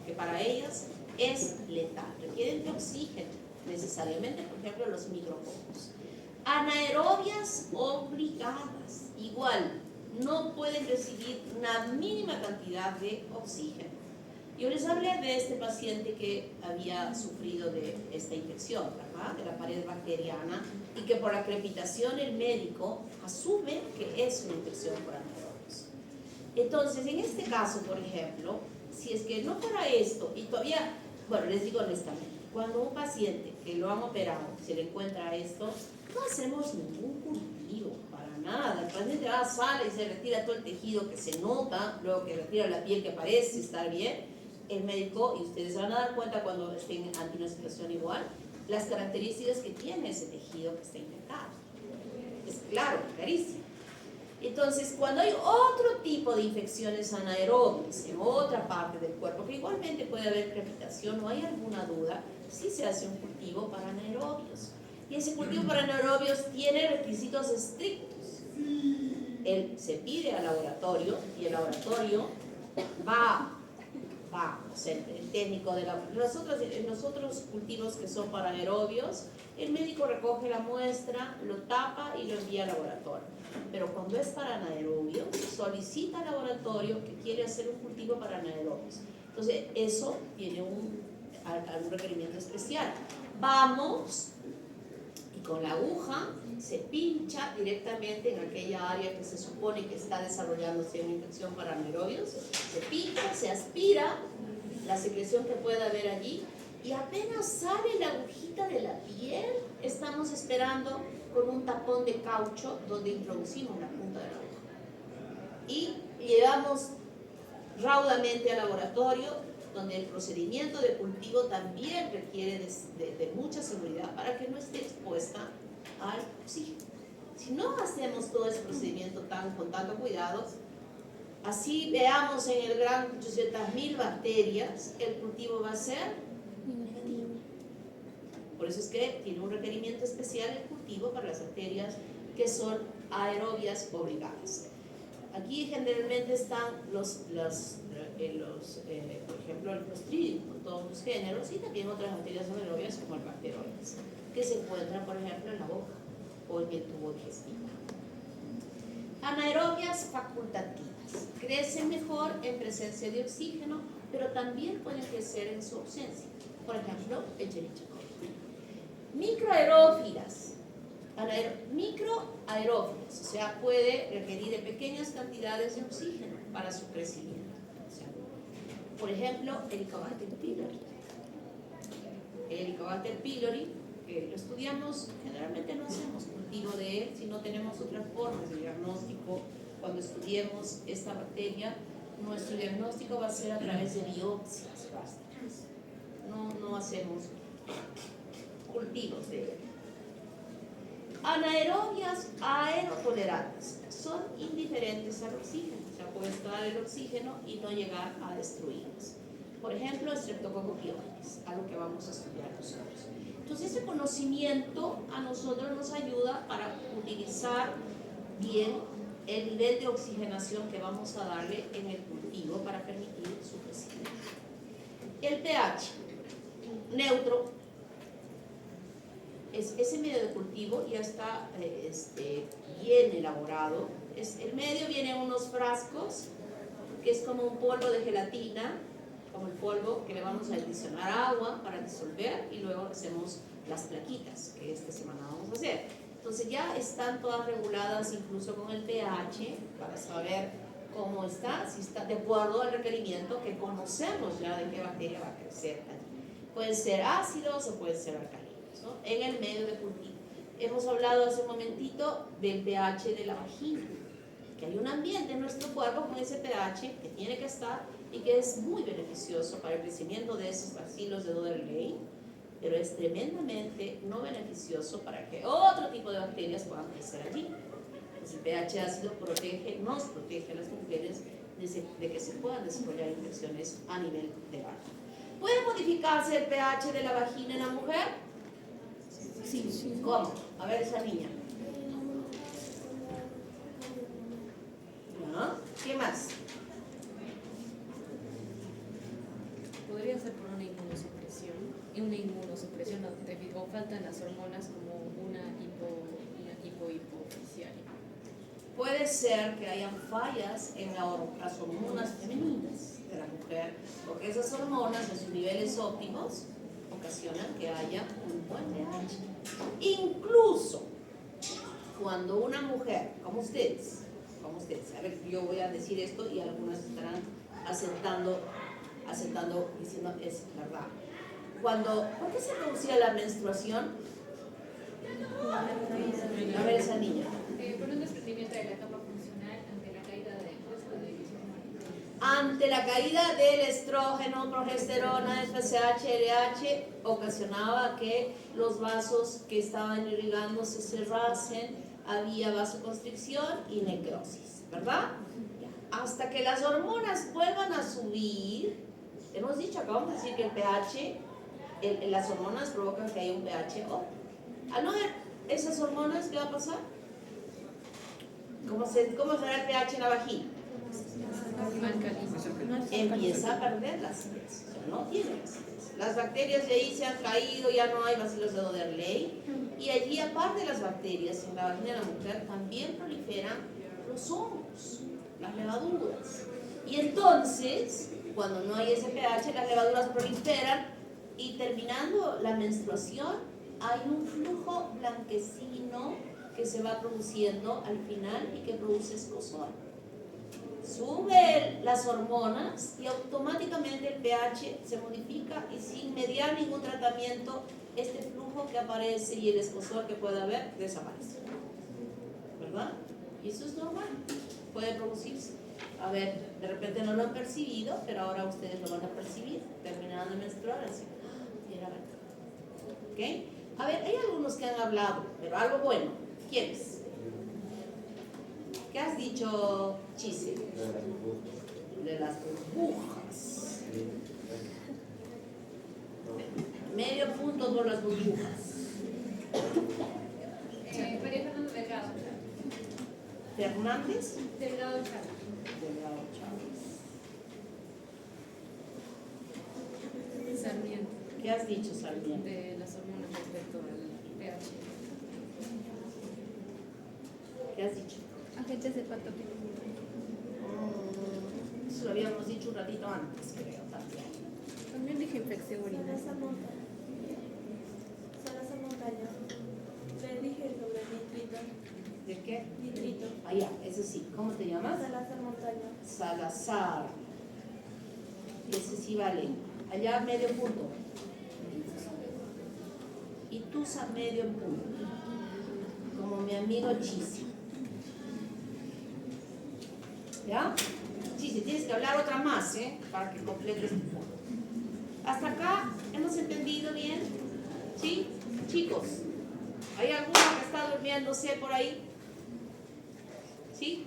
que para ellas es letal, requieren de oxígeno necesariamente, por ejemplo, los micrococos. Anaerobias obligadas, igual, no pueden recibir una mínima cantidad de oxígeno. Yo les hablé de este paciente que había sufrido de esta infección, ¿verdad? De la pared bacteriana, y que por la crepitación el médico asume que es una infección por anaerobios. Entonces, en este caso, por ejemplo, si es que no fuera esto, y todavía, bueno, les digo honestamente, cuando un paciente que lo han operado se le encuentra esto, No hacemos ningún cultivo, para nada. El paciente sale y se retira todo el tejido que se nota, luego que retira la piel que parece estar bien. El médico, y ustedes se van a dar cuenta cuando estén ante una situación igual, las características que tiene ese tejido que está infectado. Es claro, clarísimo. Entonces, cuando hay otro tipo de infecciones anaerobias en otra parte del cuerpo, que igualmente puede haber crepitación, no hay alguna duda, sí se hace un cultivo para anaerobios. Y ese cultivo para anaerobios tiene requisitos estrictos. Él se pide al laboratorio y el laboratorio va, o sea, el técnico de los otros cultivos que son para anaerobios, el médico recoge la muestra, lo tapa y lo envía al laboratorio. Pero cuando es para anaerobios, solicita al laboratorio que quiere hacer un cultivo para anaerobios. Entonces, eso tiene algún requerimiento especial. Vamos y con la aguja se pincha directamente en aquella área que se supone que está desarrollándose una infección para anaerobios. Se pincha, se aspira la secreción que pueda haber allí y apenas sale la agujita de la piel, estamos esperando con un tapón de caucho donde introducimos la punta de la aguja. Y llevamos raudamente al laboratorio, donde el procedimiento de cultivo también requiere de mucha seguridad para que no esté expuesta al oxígeno. Si no hacemos todo ese procedimiento con tanto cuidado, así veamos en el gran 800.000 bacterias, el cultivo va a ser negativo. Por eso es que tiene un requerimiento especial el cultivo para las bacterias que son aerobias obligadas. Aquí generalmente están por ejemplo, el Clostridium con todos los géneros y también otras bacterias anaerobias como el Bacteroides, que se encuentran, por ejemplo, en la boca o en el tubo digestivo. Anaerobias facultativas. Crecen mejor en presencia de oxígeno, pero también pueden crecer en su ausencia. Por ejemplo, Escherichia coli. Microaerófilas. Microaerófilas, o sea, puede requerir de pequeñas cantidades de oxígeno para su crecimiento. O sea, por ejemplo, Helicobacter pylori. El Helicobacter pylori, lo estudiamos, generalmente no hacemos cultivo de él, si no tenemos otras formas de diagnóstico. Cuando estudiemos esta bacteria, nuestro diagnóstico va a ser a través de biopsias gástricas. No hacemos cultivos de él. Anaerobias aerotolerantes son indiferentes al oxígeno, o sea, puede estar el oxígeno y no llegar a destruirlos. Por ejemplo, Streptococcus pyogenes, algo que vamos a estudiar nosotros. Entonces, ese conocimiento a nosotros nos ayuda para utilizar bien el nivel de oxigenación que vamos a darle en el cultivo para permitir su crecimiento. El pH neutro. Ese medio de cultivo ya está bien elaborado. El medio viene en unos frascos, que es como un polvo de gelatina, como el polvo que le vamos a adicionar agua para disolver y luego hacemos las plaquitas, que esta semana vamos a hacer. Entonces ya están todas reguladas incluso con el pH para saber cómo está, si está de acuerdo al requerimiento que conocemos ya de qué bacteria va a crecer allí. Pueden ser ácidos o pueden ser alcalinos, ¿no? En el medio de cultivo. Hemos hablado hace un momentito del pH de la vagina, que hay un ambiente en nuestro cuerpo con ese pH que tiene que estar y que es muy beneficioso para el crecimiento de esos bacilos de Doderley, pero es tremendamente no beneficioso para que otro tipo de bacterias puedan crecer allí. Pues el pH ácido nos protege a las mujeres de que se puedan desarrollar infecciones a nivel de vagina. ¿Puede modificarse el pH de la vagina en la mujer? Sí. ¿Cómo? A ver esa niña. ¿No? ¿Qué más? Podría ser por una inmunosupresión debido a falta de las hormonas como una hipoficiaria. Puede ser que hayan fallas en las hormonas femeninas de la mujer, porque esas hormonas en sus niveles óptimos ocasionan que haya un buen pH. Incluso cuando una mujer, como ustedes, a ver, yo voy a decir esto y algunas estarán aceptando, diciendo es verdad. ¿Por qué se producía la menstruación? A ver esa niña. Por un desprendimiento de la capa funcional ante la caída de estrógeno. Ante la caída del estrógeno, progesterona, FSH, LH, ocasionaba que los vasos que estaban irrigando se cerrasen, había vasoconstricción y necrosis, ¿verdad? Hasta que las hormonas vuelvan a subir, hemos dicho, acabamos de decir que el pH, las hormonas provocan que haya un pH alto. Al no haber esas hormonas, ¿qué va a pasar? ¿Cómo será el pH en la vagina? Empieza a perder la acidez, o sea, no tiene acidez. Las bacterias de ahí se han caído, ya no hay bacilos de Oderley, y allí, aparte de las bacterias, en la vagina de la mujer también proliferan los hongos, las levaduras. Y entonces, cuando no hay ese pH, las levaduras proliferan y terminando la menstruación, hay un flujo blanquecino que se va produciendo al final y que produce escozor. Suben las hormonas y automáticamente el pH se modifica y sin mediar ningún tratamiento, este flujo que aparece y el escozor que puede haber desaparece. ¿Verdad? Y eso es normal, puede producirse. A ver, de repente no lo han percibido, pero ahora ustedes lo van a percibir, terminando de menstruar, así. Mira, ¿ok? A ver, hay algunos que han hablado, pero algo bueno. ¿Quiénes? ¿Qué has dicho, Chise? De las burbujas. Medio punto por las burbujas. María Fernanda Delgado. Fernández. Delgado Chávez. Delgado Chávez. Sarmiento, ¿Qué has dicho, Sarmiento? de las hormonas respecto al pH. ¿Qué has dicho? Agentes de patogenia. Eso lo habíamos dicho un ratito antes, creo, también. También dije infección urinaria. Salazar Montaña. Le dije sobre nitrito. ¿De qué? Nitrito. Ah, ya, ese sí. ¿Cómo te llamas? Salazar Montaña. Salazar. Ese sí vale. Allá medio punto. Y tú medio punto. Como mi amigo Chisi. ¿Ya? Chisi, tienes que hablar otra más, para que completes tu punto. ¿Hasta acá hemos entendido bien? ¿Sí? Chicos, ¿hay alguno que está durmiéndose por ahí? ¿Sí?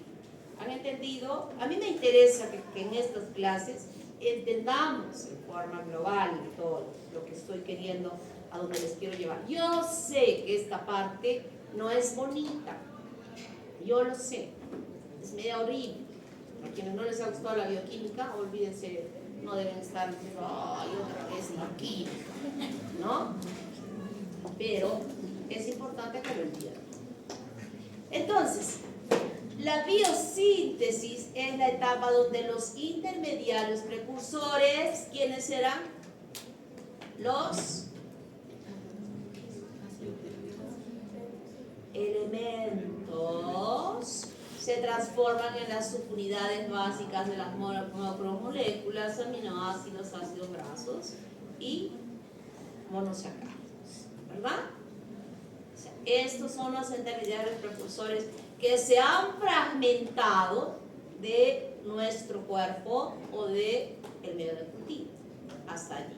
¿Han entendido? A mí me interesa que en estas clases entendamos en forma global todo lo que estoy queriendo, a donde les quiero llevar. Yo sé que esta parte no es bonita, yo lo sé, es media horrible. A quienes no les ha gustado la bioquímica, olvídense, no deben estar diciendo, ay, otra vez la química, ¿no? Pero es importante que lo entiendan. Entonces, la biosíntesis es la etapa donde los intermediarios precursores, ¿quiénes serán? Los elementos se transforman en las subunidades básicas de las macromoléculas, aminoácidos, ácidos grasos y monosacáridos, ¿verdad? O sea, estos son los intermediarios precursores que se han fragmentado de nuestro cuerpo o de el medio de cultivo hasta allí.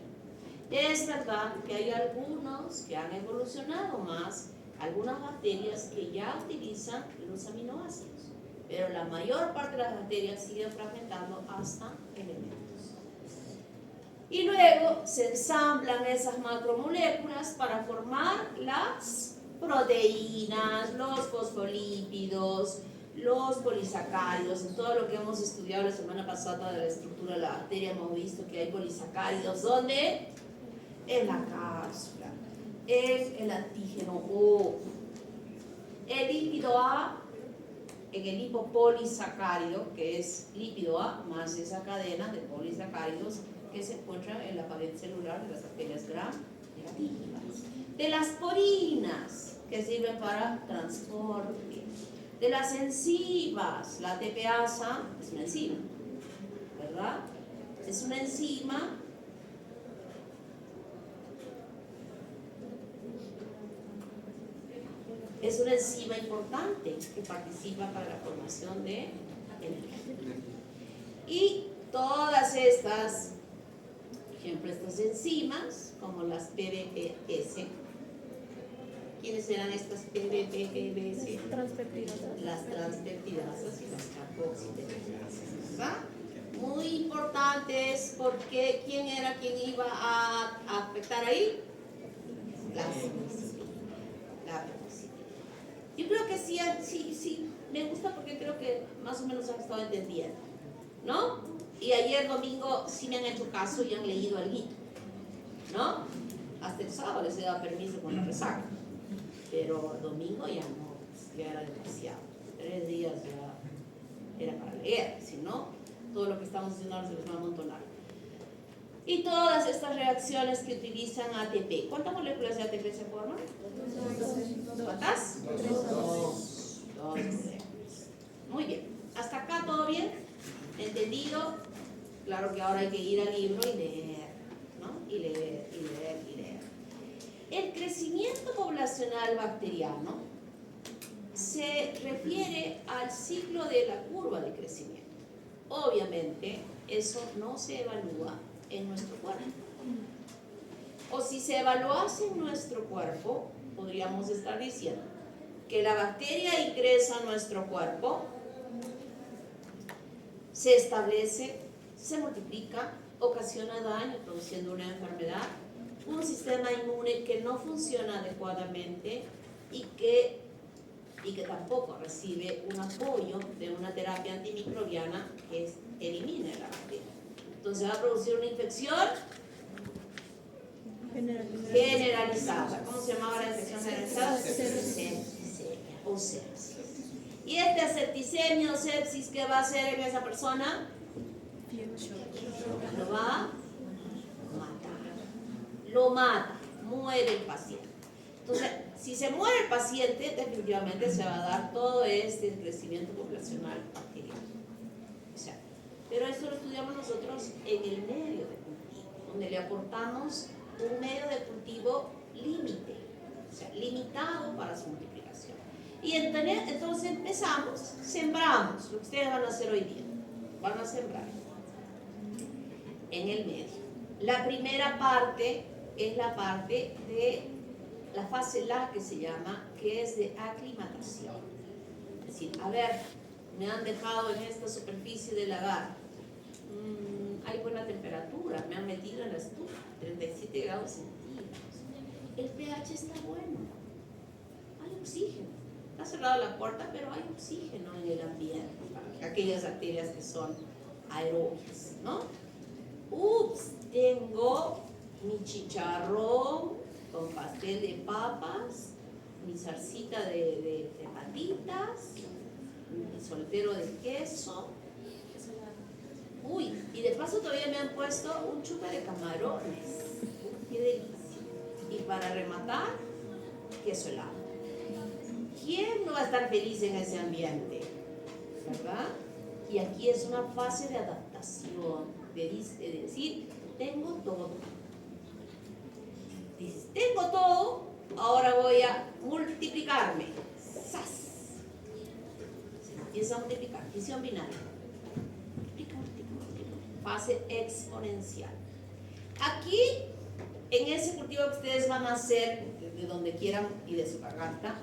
Es verdad que hay algunos que han evolucionado más, algunas bacterias que ya utilizan los aminoácidos, pero la mayor parte de las bacterias siguen fragmentando hasta elementos. Y luego se ensamblan esas macromoléculas para formar las proteínas, los fosfolípidos, los polisacáridos. En todo lo que hemos estudiado la semana pasada de la estructura de la bacteria hemos visto que hay polisacáridos. ¿Dónde? En la cápsula, en el antígeno O, el lípido A, en el lipopolisacárido, que es lípido A más esa cadena de polisacáridos que se encuentra en la pared celular de las bacterias gram negativas, de las porinas que sirven para transporte, de las enzimas. La ATPasa es una enzima, ¿verdad? Es una enzima Es una enzima importante que participa para la formación de energía. Y todas estas, por ejemplo, estas enzimas, como las PBPS, ¿quiénes eran estas PBPS? Transpeptidasas. Las transpeptidasas y las carboxipeptidasas, ¿verdad? Muy importantes porque ¿quién era quien iba a afectar ahí? La penicilina. La penicilina. Yo creo que sí, me gusta porque creo que más o menos han estado entendiendo, ¿no? Y ayer domingo sí me han hecho caso y han leído algo, ¿no? Hasta el sábado les he dado permiso con la resaca, pero domingo ya no, ya era demasiado. 3 días ya era para leer, si no, todo lo que estamos haciendo ahora se les va a amontonar. Y todas estas reacciones que utilizan ATP. ¿Cuántas moléculas de ATP se forman? 2. ¿Cuántas? 2 moléculas. Muy bien. ¿Hasta acá todo bien? ¿Entendido? Claro que ahora hay que ir al libro y leer, ¿no? Y leer. El crecimiento poblacional bacteriano se refiere al ciclo de la curva de crecimiento. Obviamente, eso no se evalúa en nuestro cuerpo. O si se evaluase en nuestro cuerpo, podríamos estar diciendo que la bacteria ingresa a nuestro cuerpo, se establece, se multiplica, ocasiona daño produciendo una enfermedad, un sistema inmune que no funciona adecuadamente y que tampoco recibe un apoyo de una terapia antimicrobiana que elimine la bacteria. Entonces va a producir una infección generalizada. ¿Cómo se llamaba la infección generalizada? Septicemia o sepsis. ¿Y esta septicemia o sepsis qué va a hacer en esa persona? Lo va a matar. Lo mata, muere el paciente. Entonces, si se muere el paciente, definitivamente se va a dar todo este crecimiento poblacional bacteriano. O sea, pero esto lo estudiamos nosotros en el medio de cultivo, donde le aportamos un medio de cultivo límite, o sea, limitado para su multiplicación. Y entonces empezamos, sembramos, lo que ustedes van a hacer hoy día, van a sembrar en el medio. La primera parte es la parte de la fase La que se llama, que es de aclimatación. Es decir, a ver, me han dejado en esta superficie del lagar, hay buena temperatura, me han metido en la estufa, 37 grados centígrados, el pH está bueno, hay oxígeno, está cerrada la puerta, pero hay oxígeno en el ambiente, para aquellas bacterias que son aerobias, ¿no? Ups, tengo mi chicharrón con pastel de papas, mi salsita de patitas, mi soltero de queso. Uy, y de paso todavía me han puesto un chupe de camarones. ¡Qué delicia! Y para rematar, queso helado. ¿Quién no va a estar feliz en ese ambiente? ¿Verdad? Y aquí es una fase de adaptación, de decir, tengo todo. Dices, tengo todo, ahora voy a multiplicarme. ¡Sas! Se empieza a multiplicar, fisión binaria. Fase exponencial. Aquí, en ese cultivo que ustedes van a hacer, de donde quieran y de su garganta,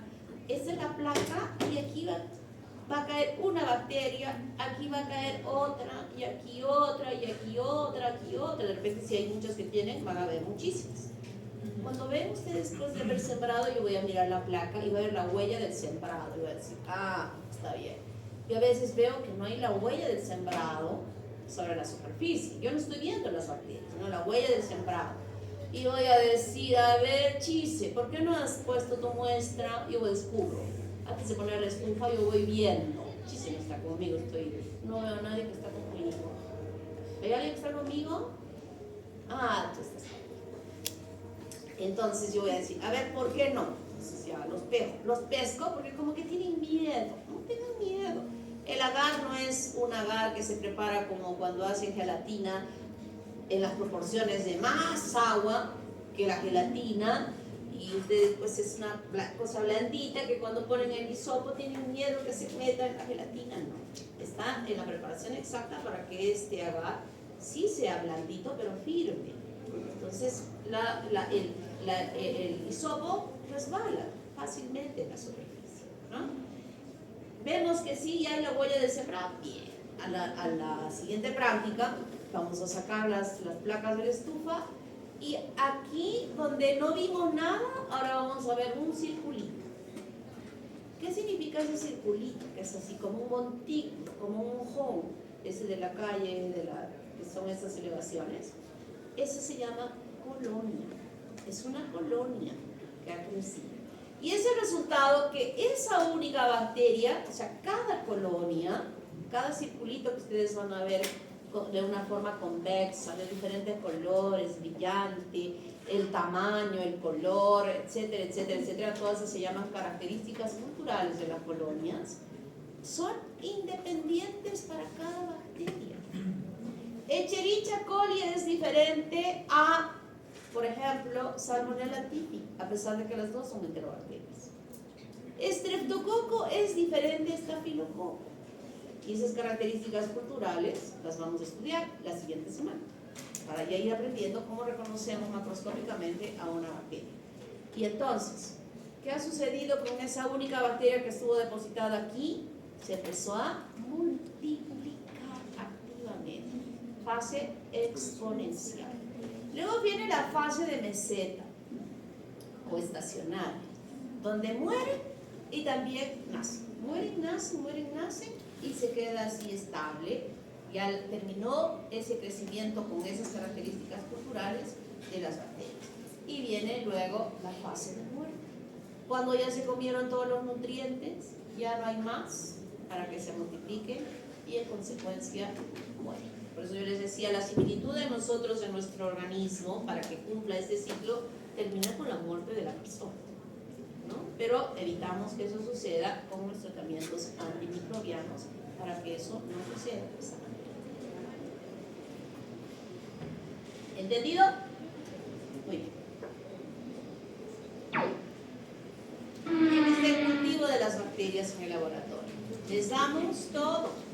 esta es la placa y aquí va a caer una bacteria, aquí va a caer otra, y aquí otra, y aquí otra, aquí otra. De repente, si hay muchos que tienen, van a haber muchísimas. Cuando ven ustedes después de haber sembrado, yo voy a mirar la placa y voy a ver la huella del sembrado y voy a decir, ah, está bien. Yo a veces veo que no hay la huella del sembrado sobre la superficie. Yo no estoy viendo las bacterias, sino la huella del sembrado. Y voy a decir, a ver, Chise, ¿por qué no has puesto tu muestra? Yo descubro. Antes de poner la estufa, yo voy viendo. Chise no está conmigo, no veo a nadie que está conmigo. ¿Hay alguien que está conmigo? Ah, tú estás conmigo. Entonces yo voy a decir, a ver, ¿por qué no? Entonces ya los pesco porque como que tienen miedo. No tengan miedo. El agar no es un agar que se prepara como cuando hacen gelatina en las proporciones de más agua que la gelatina y y ustedes pues es una cosa blandita que cuando ponen el hisopo tienen miedo que se meta en la gelatina, no. Está en la preparación exacta para que este agar sí sea blandito pero firme. Entonces el hisopo resbala fácilmente en la superficie, ¿no? Vemos que sí, ya hay la huella de sembrado. Bien, a la siguiente práctica vamos a sacar las placas de la estufa y aquí donde no vimos nada, ahora vamos a ver un circulito. ¿Qué significa ese circulito? Que es así como un montículo, como un mojón, ese de la calle, que son esas elevaciones. Eso se llama colonia, es una colonia que ha crecido. Y es el resultado que esa única bacteria, o sea, cada colonia, cada circulito que ustedes van a ver de una forma convexa, de diferentes colores, brillante, el tamaño, el color, etcétera, etcétera, etcétera, todas esas se llaman características culturales de las colonias, son independientes para cada bacteria. Escherichia coli es diferente a, por ejemplo, Salmonella typhi, a pesar de que las dos son enterobacterias. Streptococo es diferente a Estafilococo. Y esas características culturales las vamos a estudiar la siguiente semana, para ya ir aprendiendo cómo reconocemos macroscópicamente a una bacteria. Y entonces, ¿qué ha sucedido con esa única bacteria que estuvo depositada aquí? Se empezó a multiplicar activamente. Fase exponencial. Luego viene la fase de meseta o estacionaria, donde mueren y también nacen. Mueren, nacen y se queda así estable. Ya terminó ese crecimiento con esas características culturales de las bacterias. Y viene luego la fase de muerte. Cuando ya se comieron todos los nutrientes, ya no hay más para que se multipliquen y en consecuencia mueren. Por eso yo les decía, la similitud de nosotros en nuestro organismo para que cumpla este ciclo termina con la muerte de la persona, ¿no? Pero evitamos que eso suceda con los tratamientos antimicrobianos para que eso no suceda de esa manera. ¿Entendido? Muy bien. Este es el cultivo de las bacterias en el laboratorio. Les damos todo.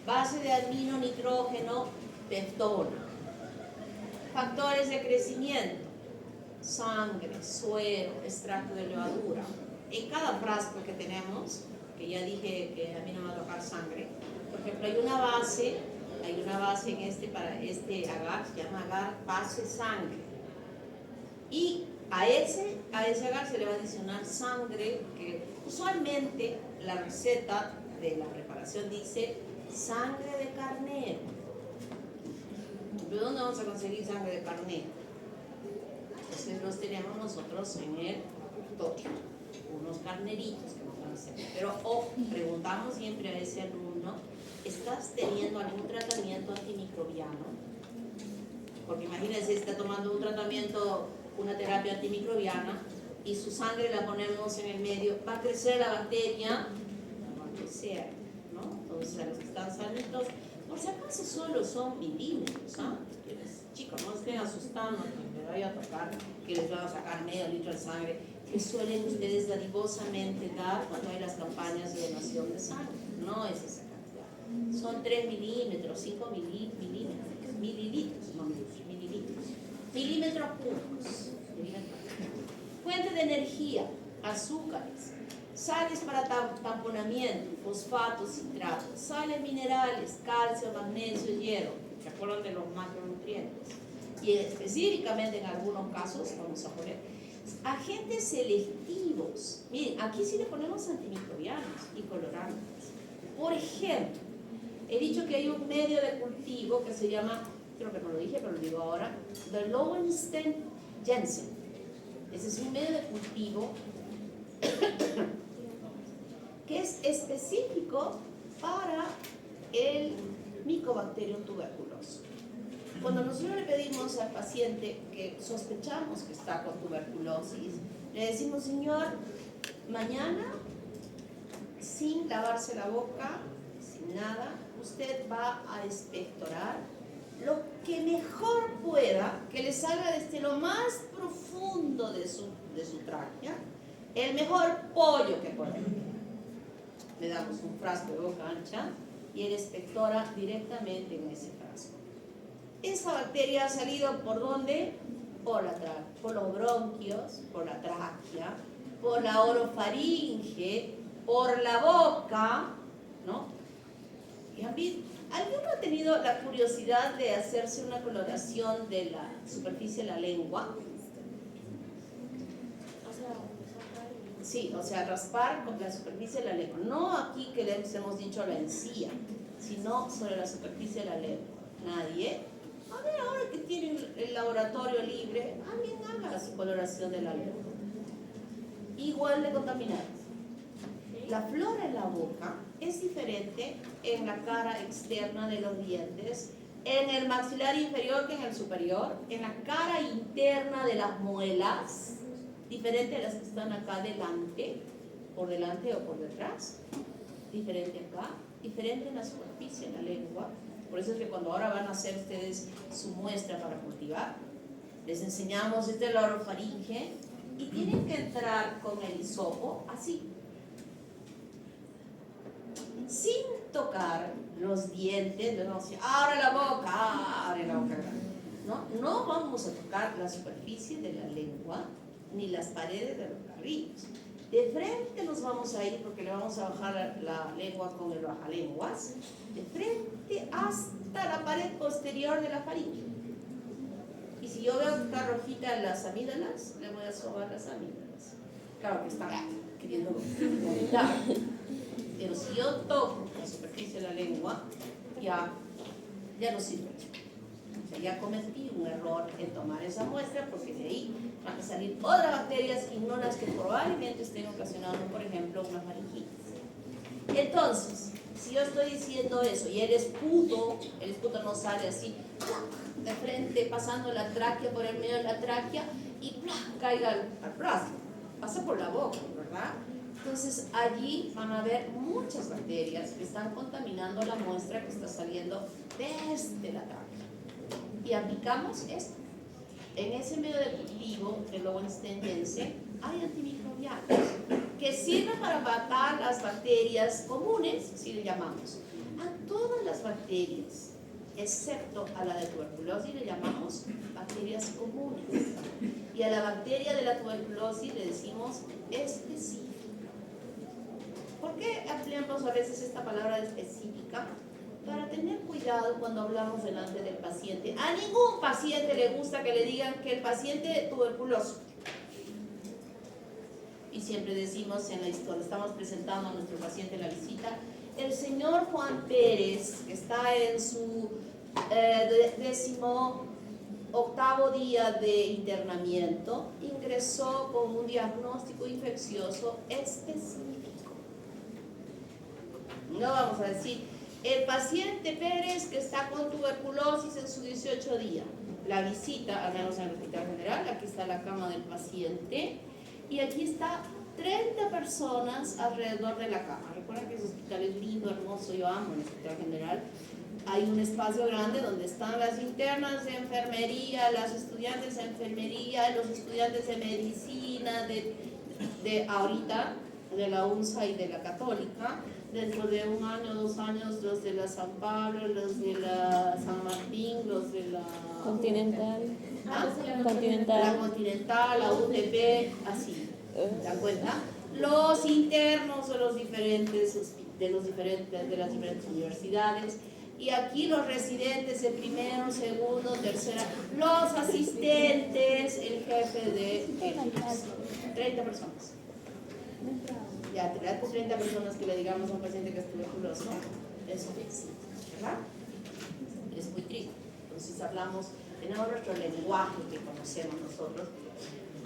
Base de amino, nitrógeno, peptona. Factores de crecimiento, sangre, suero, extracto de levadura. En cada frasco que tenemos, que ya dije que a mí no me va a tocar sangre, por ejemplo, hay una base para este agar, se llama agar base sangre. Y a ese agar se le va a adicionar sangre, que usualmente la receta de la preparación dice sangre de carnero. ¿De dónde vamos a conseguir sangre de carnero? Entonces los tenemos nosotros en el laboratorio, unos carneritos que nos van a hacer. Pero preguntamos siempre a ese alumno, ¿estás teniendo algún tratamiento antimicrobiano? Porque imagínense, está tomando un tratamiento, una terapia antimicrobiana, y su sangre la ponemos en el medio, ¿va a crecer la bacteria? No va a crecer, ¿no? Entonces a los que están sanitos, por si acaso solo son milímetros, ¿ah? Chicos, no estén asustando que les vaya a tocar, que les van a sacar medio litro de sangre, que suelen ustedes dadivosamente dar cuando hay las campañas de donación de sangre. No es esa cantidad. Son 3 milímetros, 5 milímetros, mililitros, no mililitros. Milímetros cúbicos. Fuente de energía, azúcares, sales para tamponamiento, fosfatos, citratos, sales minerales, calcio, magnesio, hierro. ¿Se acuerdan de los macronutrientes? Y específicamente en algunos casos, vamos a poner agentes selectivos. Miren, aquí sí le ponemos antimicrobianos y colorantes. Por ejemplo, he dicho que hay un medio de cultivo que se llama, creo que no lo dije, pero lo digo ahora, the Lowenstein-Jensen. Ese es un medio de cultivo que es específico para el Mycobacterium tuberculoso. Cuando nosotros le pedimos al paciente que sospechamos que está con tuberculosis, le decimos, señor, mañana, sin lavarse la boca, sin nada, usted va a expectorar lo que mejor pueda, que le salga desde lo más profundo de su tráquea, el mejor pollo que pueda. Le damos un frasco de boca ancha y él expectora directamente en ese frasco. Esa bacteria ha salido ¿por dónde? Por los bronquios, por la tráquea, por la orofaringe, por la boca, ¿no? Y ¿alguno ha tenido la curiosidad de hacerse una coloración de la superficie de la lengua? Sí, o sea, raspar con la superficie de la lengua. No aquí que les hemos dicho la encía, sino sobre la superficie de la lengua. ¿Nadie? A ver, ahora que tienen el laboratorio libre, alguien haga su coloración de la lengua. Igual de contaminada. La flora en la boca es diferente en la cara externa de los dientes, en el maxilar inferior que en el superior, en la cara interna de las muelas, diferente a las que están acá delante, por delante o por detrás, diferente acá, diferente en la superficie, en la lengua. Por eso es que cuando ahora van a hacer ustedes su muestra para cultivar, les enseñamos la orofaringe y tienen que entrar con el hisopo así, sin tocar los dientes, no sé, abre la boca, no vamos a tocar la superficie de la lengua ni las paredes de los carrillos. De frente nos vamos a ir porque le vamos a bajar la lengua con el bajalenguas, de frente hasta la pared posterior de la faringe. Y si yo veo que está rojita las amígdalas, le voy a sobar las amígdalas. Claro que está queriendo vomitar. Pero si yo toco la superficie de la lengua, ya no sirve. O sea, ya cometí un error en tomar esa muestra porque de ahí van a salir otras bacterias y no las que probablemente estén ocasionando, por ejemplo, una faringitis. Entonces, si yo estoy diciendo eso y el esputo no sale así, de frente, pasando la tráquea por el medio de la tráquea y caiga al brazo, pasa por la boca, ¿verdad? Entonces allí van a haber muchas bacterias que están contaminando la muestra que está saliendo desde la tráquea. Y aplicamos esto. En ese medio de cultivo del lowensteinense hay antimicrobianos que sirven para matar las bacterias comunes, si le llamamos. A todas las bacterias, excepto a la de tuberculosis, le llamamos bacterias comunes. Y a la bacteria de la tuberculosis le decimos específica. ¿Por qué empleamos a veces esta palabra específica? Para tener cuidado cuando hablamos delante del paciente. A ningún paciente le gusta que le digan que el paciente es tuberculoso. Y siempre decimos en la historia, estamos presentando a nuestro paciente en la visita, el señor Juan Pérez, que está en su 18º día de internamiento, ingresó con un diagnóstico infeccioso específico. No vamos a decir, el paciente Pérez que está con tuberculosis en su 18 día. La visita, al menos en el hospital general, aquí está la cama del paciente y aquí está 30 personas alrededor de la cama. Recuerden que ese hospital es lindo, hermoso, yo amo el hospital general. Hay un espacio grande donde están las internas de enfermería, las estudiantes de enfermería, los estudiantes de medicina, de ahorita, de la UNSA y de la Católica. Dentro de 1 año, 2 años, los de la San Pablo, los de la San Martín, los de la Continental. La Continental. Continental, la UTP, así. ¿Se dan cuenta? Los internos de de las diferentes universidades. Y aquí los residentes de primero, segundo, tercera, los asistentes, el jefe de 30 personas. Ya, 30 personas que le digamos a un paciente que es tuberculoso, eso es, ¿verdad? Es muy triste. Entonces hablamos, tenemos nuestro lenguaje que conocemos nosotros,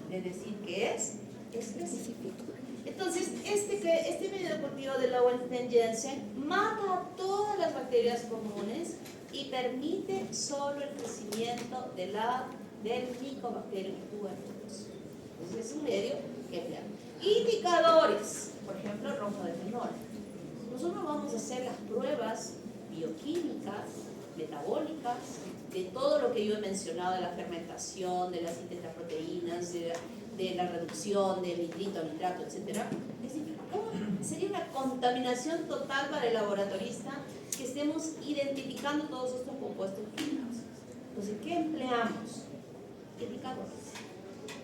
de decir que es específico. Entonces, este medio de cultivo de lowensteinense mata a todas las bacterias comunes y permite solo el crecimiento del Mycobacterium tuberculosis. Entonces, es un medio que empleamos. Indicadores, por ejemplo, el rojo de fenol. Nosotros vamos a hacer las pruebas bioquímicas metabólicas, de todo lo que yo he mencionado, de la fermentación, de las proteínas, de la reducción de nitrito, nitrato, etc. Es decir, sería una contaminación total para el laboratorista que estemos identificando todos estos compuestos químicos. Entonces, ¿qué empleamos? Indicadores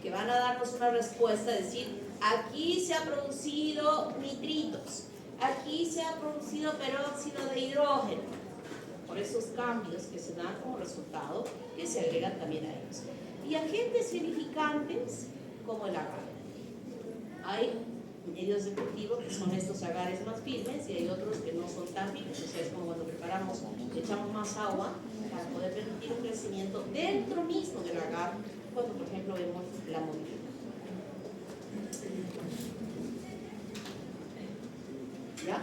que van a darnos una respuesta, es decir, aquí se ha producido nitritos, aquí se ha producido peróxido de hidrógeno, por esos cambios que se dan como resultado, que se agregan también a ellos. Y agentes significantes como el agar. Hay medios de cultivo que son estos agares más firmes y hay otros que no son tan firmes, o sea, es como cuando preparamos, le echamos más agua para poder permitir un crecimiento dentro mismo del agar, cuando por ejemplo vemos la movilidad. ¿Ya?